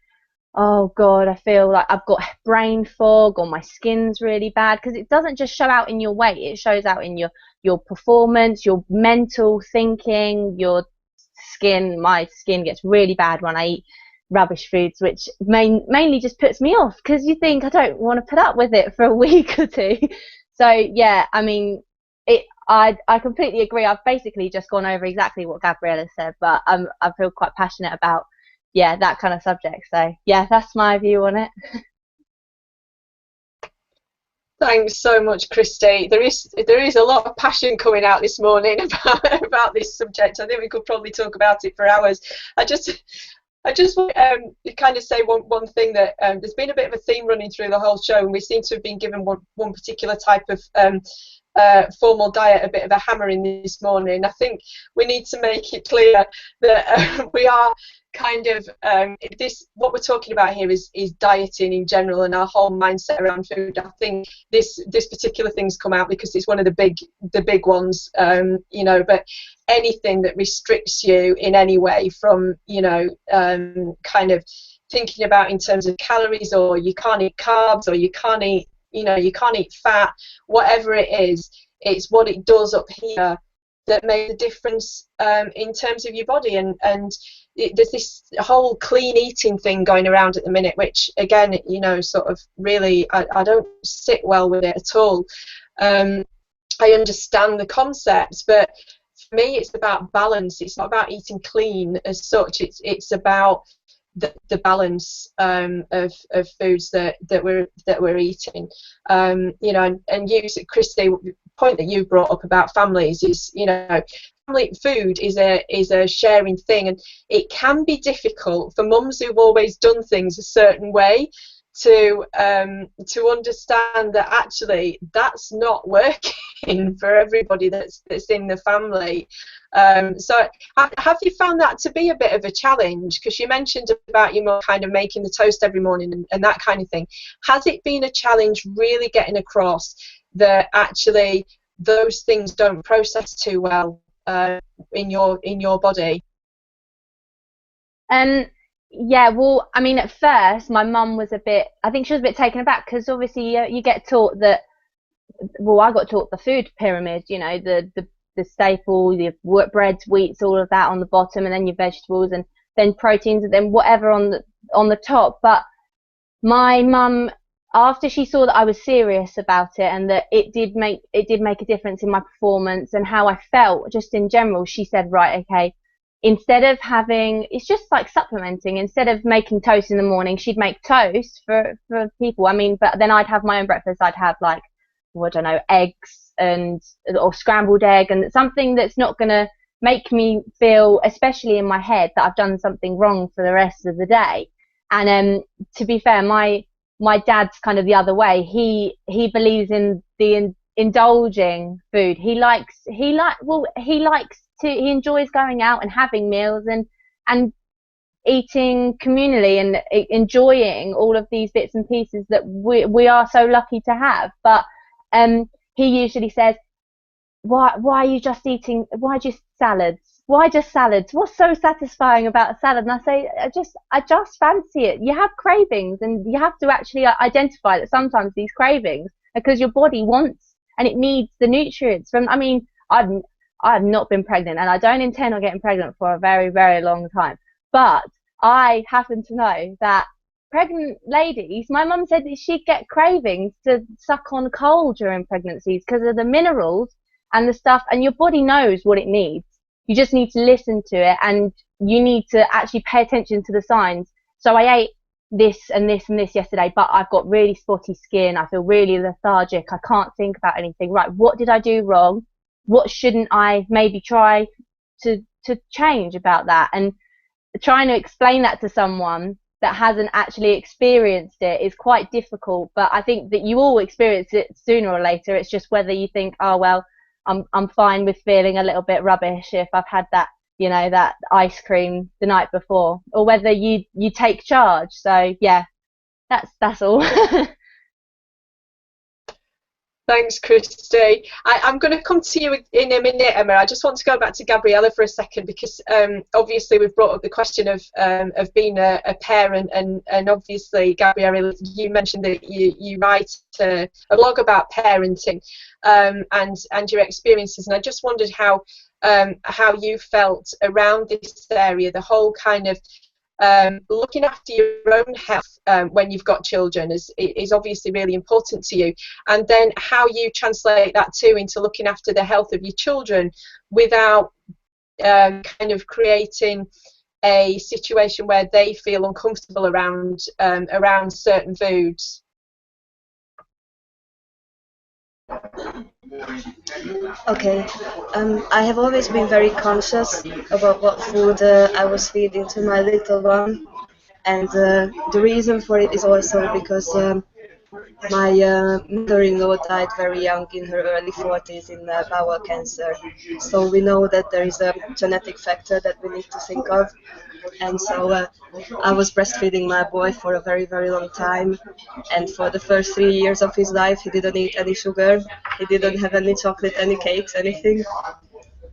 oh God, I feel like I've got brain fog, or my skin's really bad. Because it doesn't just show out in your weight, it shows out in your performance, your mental thinking, your skin. My skin gets really bad when I eat rubbish foods, which mainly just puts me off, because you think, I don't want to put up with it for a week or two. So yeah, I mean, I completely agree. I've basically just gone over exactly what Gabriella said, but I feel quite passionate about, yeah, that kind of subject. So yeah, that's my view on it. Thanks so much, Christie. There is a lot of passion coming out this morning about this subject. I think we could probably talk about it for hours. I just want to kind of say one thing, that there's been a bit of a theme running through the whole show, and we seem to have been given one particular type of formal diet a bit of a hammering this morning. I think we need to make it clear that we are kind of what we're talking about here is dieting in general, and our whole mindset around food. I think this particular thing's come out because it's one of the big ones, you know. But anything that restricts you in any way from, you know, kind of thinking about in terms of calories, or you can't eat carbs, or you can't eat fat, whatever it is, it's what it does up here that made the difference in terms of your body. And there's this whole clean eating thing going around at the minute, which again, you know, sort of really, I don't sit well with it at all. I understand the concepts, but for me it's about balance. It's not about eating clean as such. It's about the balance of foods that we're eating. You know, and you, Christie, the point that you brought up about families is, you know, family food is a sharing thing, and it can be difficult for mums who've always done things a certain way to understand that actually that's not working for everybody that's in the family. So have you found that to be a bit of a challenge? Because you mentioned about your mum kind of making the toast every morning and that kind of thing. Has it been a challenge really getting across that actually those things don't process too well in your body? Yeah, well, I mean, at first my mum was I think she was a bit taken aback, because obviously you get taught that, well, I got taught the food pyramid, you know, the staple, the breads, wheats, all of that on the bottom, and then your vegetables, and then proteins, and then whatever on the top. But my mum, after she saw that I was serious about it, and that it did make a difference in my performance and how I felt just in general, she said, right, okay, instead of having, it's just like supplementing, instead of making toast in the morning, she'd make toast for people. I mean, but then I'd have my own breakfast. I'd have, like, well, I don't know, eggs or scrambled egg, and something that's not going to make me feel, especially in my head, that I've done something wrong for the rest of the day. And to be fair, my dad's kind of the other way. He believes in the indulging food. He enjoys going out and having meals, and eating communally and enjoying all of these bits and pieces that we are so lucky to have. But he usually says, why are you just eating, why just salads? Why just salads? What's so satisfying about a salad? And I say, I just fancy it. You have cravings, and you have to actually identify that sometimes these cravings are because your body wants and it needs the nutrients from. I mean, I've not been pregnant, and I don't intend on getting pregnant for a very, very long time. But I happen to know that pregnant ladies, my mum said that she'd get cravings to suck on coal during pregnancies because of the minerals and the stuff, and your body knows what it needs. You just need to listen to it, and you need to actually pay attention to the signs. So I ate this and this and this yesterday, but I've got really spotty skin. I feel really lethargic. I can't think about anything. Right, what did I do wrong? What shouldn't I maybe try to change about that? And trying to explain that to someone that hasn't actually experienced it is quite difficult. But I think that you all experience it sooner or later. It's just whether you think, oh well, I'm fine with feeling a little bit rubbish if I've had that, you know, that ice cream the night before, or whether you take charge. So yeah, that's all. Thanks, Christie. I'm going to come to you in a minute, Emma. I just want to go back to Gabriella for a second, because obviously we've brought up the question of being a parent, and obviously, Gabriella, you mentioned that you write a blog about parenting and your experiences, and I just wondered how you felt around this area, the whole kind of looking after your own health when you've got children is obviously really important to you, and then how you translate that too into looking after the health of your children without kind of creating a situation where they feel uncomfortable around certain foods. Okay, I have always been very conscious about what food I was feeding to my little one, and the reason for it is also because my mother-in-law died very young, in her early 40s, in bowel cancer. So we know that there is a genetic factor that we need to think of. And so I was breastfeeding my boy for a very, very long time. And for the first 3 years of his life, he didn't eat any sugar. He didn't have any chocolate, any cakes, anything.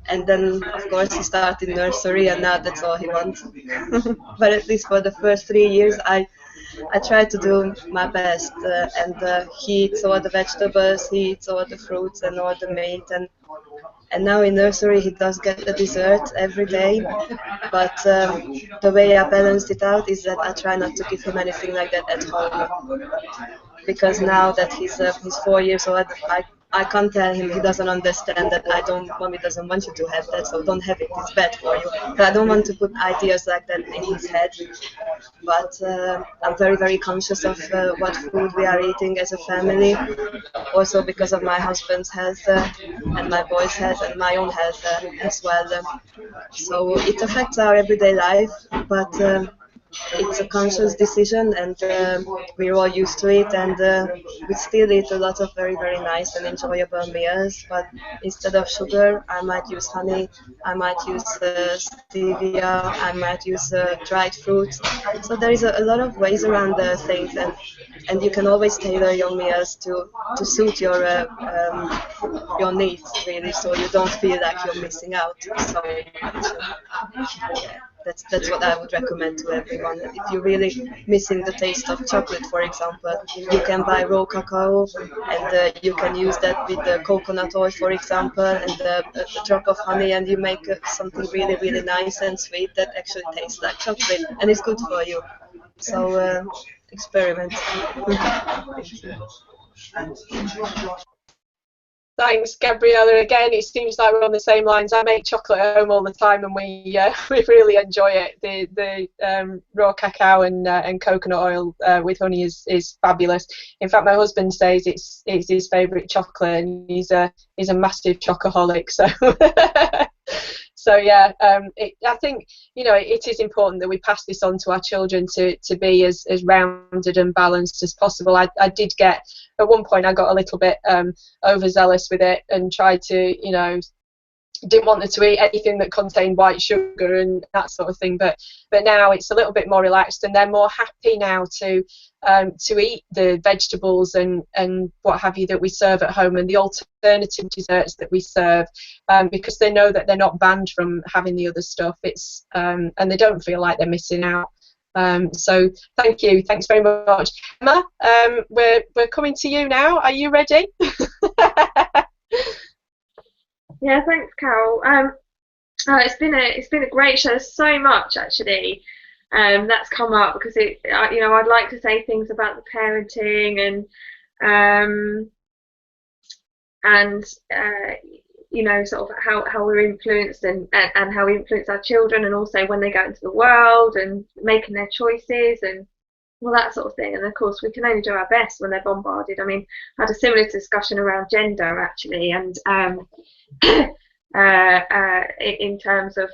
And then, of course, he started nursery, and now that's all he wants. But at least for the first 3 years, I try to do my best, and he eats all the vegetables, he eats all the fruits and all the meat, and now in nursery he does get the dessert every day, but the way I balanced it out is that I try not to give him anything like that at home, because now that he's 4 years old, I can't tell him. He doesn't understand that mommy doesn't want you to have that, so don't have it, it's bad for you. But I don't want to put ideas like that in his head. But I'm very, very conscious of what food we are eating as a family, also because of my husband's health and my boy's health and my own health as well. So it affects our everyday life, but it's a conscious decision, and we're all used to it, and we still eat a lot of very, very nice and enjoyable meals, but instead of sugar I might use honey, I might use stevia, I might use dried fruits. So there is a lot of ways around things, and you can always tailor your meals to suit your needs, really, so you don't feel like you're missing out so much. That's what I would recommend to everyone. If you're really missing the taste of chocolate, for example, you can buy raw cacao, and you can use that with the coconut oil, for example, and a drop of honey, and you make something really, really nice and sweet that actually tastes like chocolate, and it's good for you. So experiment. Thanks, Gabriella. Again, it seems like we're on the same lines. I make chocolate at home all the time, and we really enjoy it. The raw cacao and coconut oil with honey is fabulous. In fact, my husband says it's his favourite chocolate, and he's a massive chocoholic. So. So yeah, I think, you know, it is important that we pass this on to our children to be as rounded and balanced as possible. I did get, at one point I got a little bit overzealous with it and tried to, you know, didn't want her to eat anything that contained white sugar and that sort of thing, but now it's a little bit more relaxed, and they're more happy now to eat the vegetables and what have you that we serve at home, and the alternative desserts that we serve, because they know that they're not banned from having the other stuff. It's and they don't feel like they're missing out. So thanks very much, Emma. We're coming to you now. Are you ready? Yeah, thanks, Carol. It's been a great show. There's so much actually that's come up, because I'd like to say things about the parenting and sort of how we're influenced and how we influence our children, and also when they go into the world and making their choices and all that sort of thing. And of course, we can only do our best when they're bombarded. I mean, I had a similar discussion around gender actually, and in terms of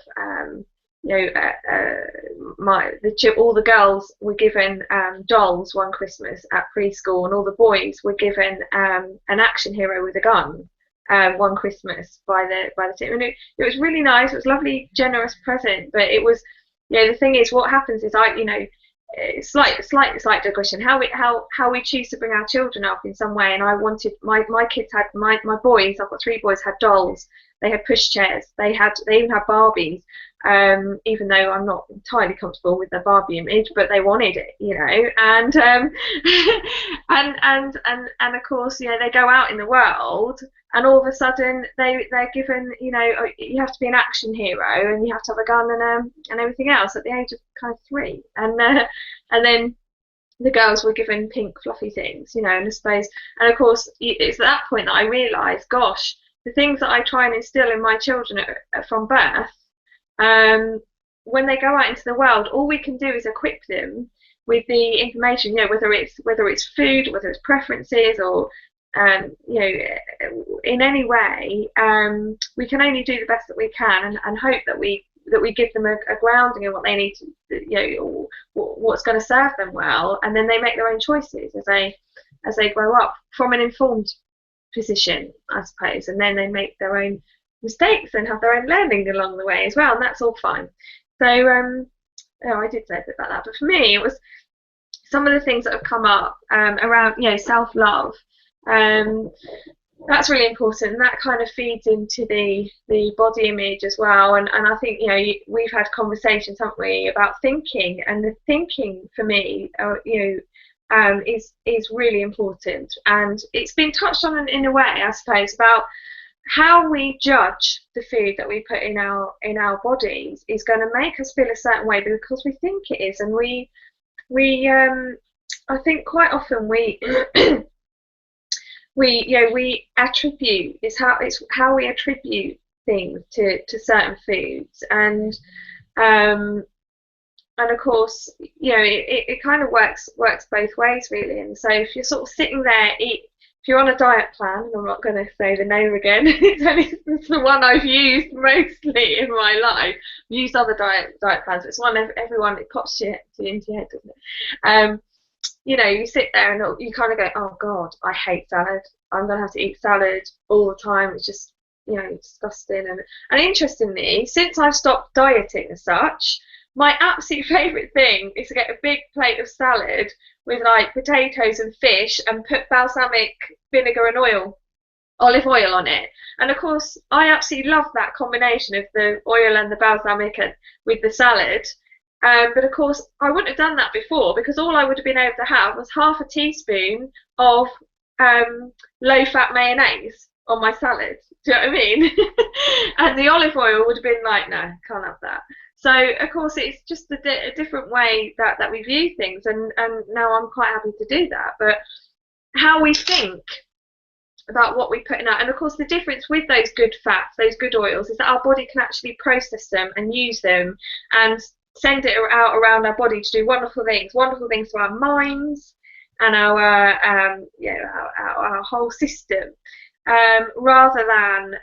all the girls were given dolls one Christmas at preschool, and all the boys were given an action hero with a gun one Christmas by the team. And it was really nice. It was a lovely, generous present. But it was, the thing is, what happens is slight digression. How we choose to bring our children up in some way. And I wanted my kids had my boys. I've got 3 boys, had dolls. They had pushchairs. They even had Barbies. Even though I'm not entirely comfortable with the Barbie image, but they wanted it, and and of course, they go out in the world, and all of a sudden they're given, you have to be an action hero, and you have to have a gun and everything else at the age of kind of 3, and then the girls were given pink fluffy things, and I suppose, and of course it's at that point that I realised, gosh, the things that I try and instill in my children from birth. When they go out into the world, all we can do is equip them with the information, whether it's food, whether it's preferences, or in any way, we can only do the best that we can, and hope that we give them a grounding in what they need to, what's going to serve them well, and then they make their own choices as they grow up from an informed position, I suppose, and then they make their own mistakes and have their own learning along the way as well, and that's all fine. So I did say a bit about that, but for me it was some of the things that have come up around self-love. That's really important, and that kind of feeds into the body image as well, and I think we've had conversations, haven't we, about thinking, and the thinking for me is really important, and it's been touched on in a way, I suppose, about how we judge the food that we put in our bodies is going to make us feel a certain way because we think it is, and we I think quite often we attribute, it's how we attribute things to certain foods, and of course it kind of works both ways really. And so if you're sort of sitting there if you're on a diet plan, and I'm not going to say the name again, it's the one I've used mostly in my life. I've used other diet plans, but it's one everyone, it pops into your head, doesn't it? You sit there and you kind of go, oh God, I hate salad. I'm going to have to eat salad all the time. It's just, disgusting. And interestingly, since I've stopped dieting as such, my absolute favourite thing is to get a big plate of salad with like potatoes and fish and put balsamic vinegar and olive oil on it. And of course, I absolutely love that combination of the oil and the balsamic with the salad. But of course, I wouldn't have done that before, because all I would have been able to have was half a teaspoon of low-fat mayonnaise on my salad. Do you know what I mean? And the olive oil would have been like, no, can't have that. So, of course, it's just a different way that we view things, and now I'm quite happy to do that. But how we think about what we put in out, and of course the difference with those good fats, those good oils, is that our body can actually process them and use them and send it out around our body to do wonderful things to our minds and our whole system, rather than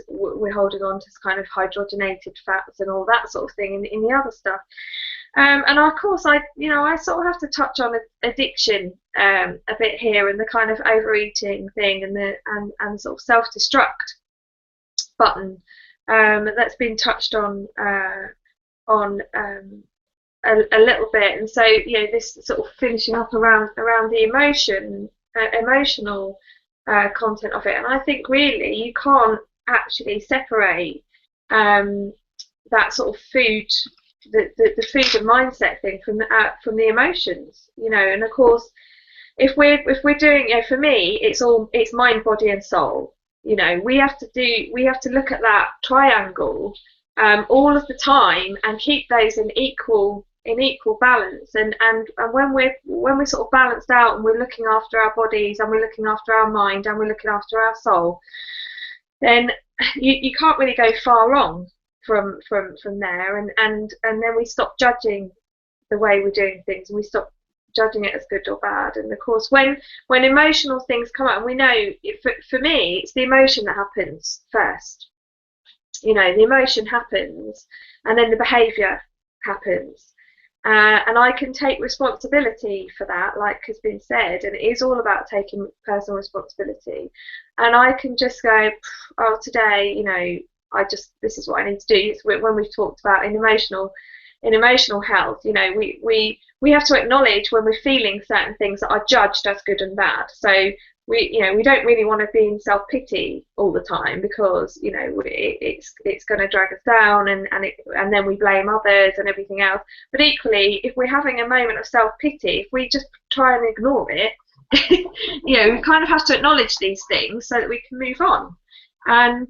we're holding on to kind of hydrogenated fats and all that sort of thing in the other stuff. And of course, I sort of have to touch on addiction a bit here, and the kind of overeating thing, and sort of self-destruct button that's been touched on a little bit. And so, you know, this sort of finishing up around the emotional content of it. And I think really you can't actually separate that sort of food, the food and mindset thing from the emotions, you know. And of course, if we're doing, you know, for me, it's mind, body, and soul. You know, we have to look at that triangle all of the time and keep those in equal balance. And when we're sort of balanced out and we're looking after our bodies and we're looking after our mind and we're looking after our soul, then you can't really go far wrong from there. And then we stop judging the way we're doing things, and we stop judging it as good or bad. And of course, when emotional things come up, and we know, for me, it's the emotion that happens first. You know, the emotion happens, and then the behaviour happens. And I can take responsibility for that, like has been said, and it is all about taking personal responsibility. And I can just go, oh, today, you know, this is what I need to do. It's when we've talked about in emotional health, you know, we have to acknowledge when we're feeling certain things that are judged as good and bad. So we don't really want to be in self-pity all the time, because, you know, it's going to drag us down, and then we blame others and everything else. But equally, if we're having a moment of self-pity, if we just try and ignore it, you know, we kind of have to acknowledge these things so that we can move on. And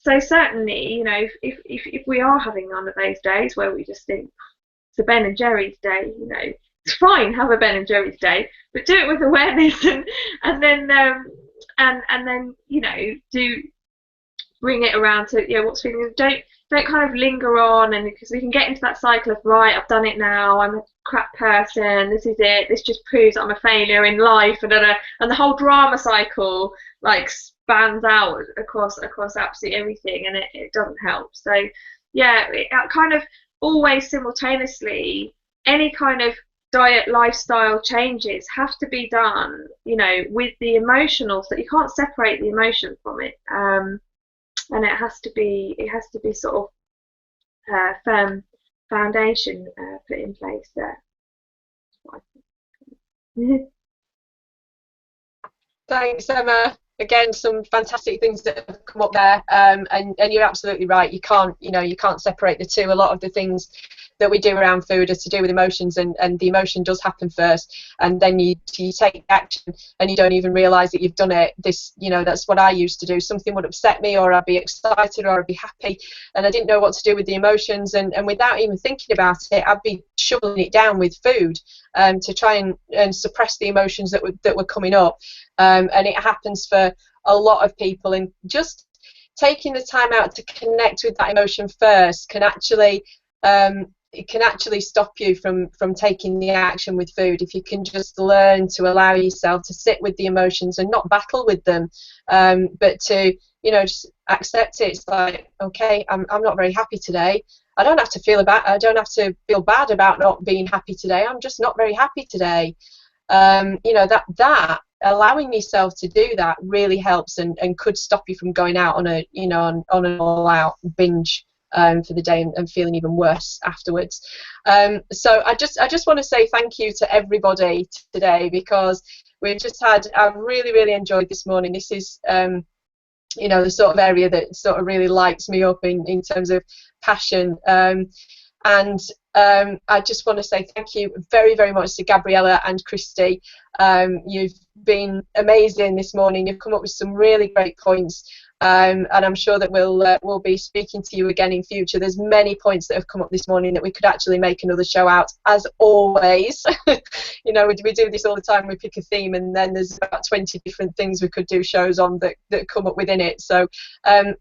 so certainly, you know, if we are having one of those days where we just think it's a Ben and Jerry's day, you know, it's fine, have a Ben and Jerry's day, but do it with awareness, and then you know, do bring it around to, you know, what's feeling. Don't kind of linger on, and because we can get into that cycle of, right, I've done it now, I'm a crap person, this is it, this just proves I'm a failure in life, and the whole drama cycle like spans out across absolutely everything, and it doesn't help. So yeah, it kind of always simultaneously, any kind of diet lifestyle changes have to be done, you know, with the emotional, so you can't separate the emotion from it, and it has to be sort of firm foundation put in place there. Thanks, Emma. Again, some fantastic things that have come up there, and you're absolutely right. You can't separate the two. A lot of the things that we do around food are to do with emotions, and the emotion does happen first, and then you take action, and you don't even realise that you've done it. That's what I used to do. Something would upset me, or I'd be excited, or I'd be happy, and I didn't know what to do with the emotions, and without even thinking about it, I'd be shoveling it down with food to try and suppress the emotions that were coming up. And it happens for a lot of people, and just taking the time out to connect with that emotion first can actually stop you from taking the action with food. If you can just learn to allow yourself to sit with the emotions and not battle with them, but to, you know, just accept it. It's like, okay, I'm not very happy today. I don't have to feel bad about not being happy today. I'm just not very happy today. You know, that allowing yourself to do that really helps, and could stop you from going out on an all-out binge for the day and feeling even worse afterwards. So I just want to say thank you to everybody today, because I've really enjoyed this morning. This is you know, the sort of area that sort of really lights me up in terms of passion. And I just want to say thank you very much to Gabriella and Christie. You've been amazing this morning. You've come up with some really great points, and I'm sure that we'll be speaking to you again in future. There's many points that have come up this morning that we could actually make another show out, as always. You know, we do this all the time. We pick a theme, and then there's about 20 different things we could do shows on that come up within it. So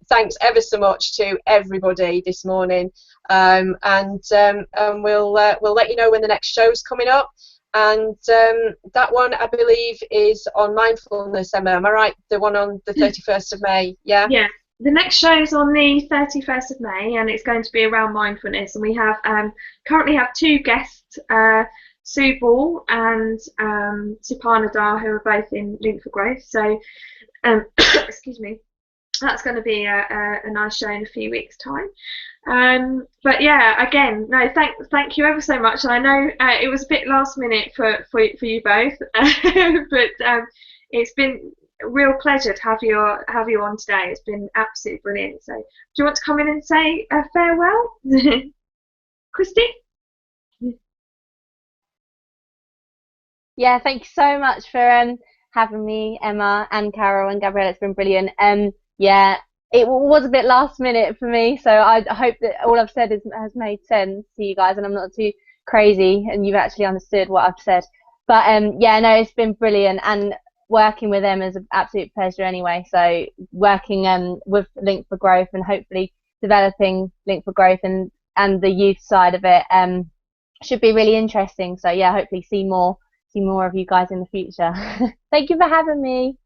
thanks ever so much to everybody this morning, and we'll let you know when the next show's coming up. And that one, I believe, is on mindfulness, Emma. Am I right? The one on the 31st of May, yeah? Yeah. The next show is on the 31st of May, and it's going to be around mindfulness. And we have currently have two guests, Sue Ball and Suparna Dar, who are both in Link for Growth. So, excuse me. that's going to be a nice show in a few weeks' time. But yeah, again, no, thank you ever so much. And I know it was a bit last minute for you both, but it's been a real pleasure to have you on today. It's been absolutely brilliant. So, do you want to come in and say a farewell, Christie? Yeah, thank you so much for having me, Emma and Carol and Gabriella. It's been brilliant. Yeah, it was a bit last minute for me, so I hope that all I've said has made sense to you guys, and I'm not too crazy, and you've actually understood what I've said. But yeah, no, it's been brilliant, and working with them is an absolute pleasure anyway. So working with Link for Growth and hopefully developing Link for Growth and the youth side of it should be really interesting. So yeah, hopefully see more of you guys in the future. Thank you for having me.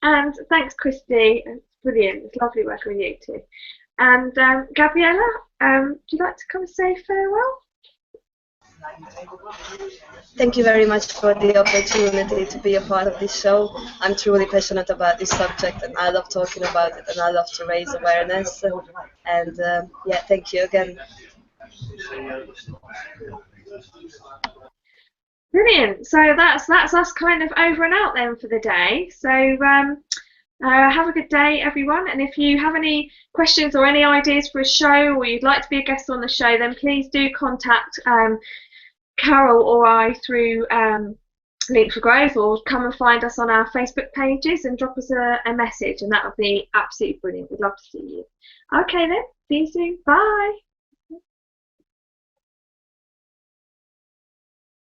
And thanks, Christie. It's brilliant. It's lovely working with you too. And Gabriella, would you like to come and say farewell? Thank you very much for the opportunity to be a part of this show. I'm truly passionate about this subject, and I love talking about it, and I love to raise awareness. And yeah, thank you again. Brilliant. So that's us kind of over and out then for the day. So have a good day, everyone. And if you have any questions or any ideas for a show, or you'd like to be a guest on the show, then please do contact Carol or I through Link for Growth, or come and find us on our Facebook pages and drop us a message, and that would be absolutely brilliant. We'd love to see you. Okay then, see you soon. Bye.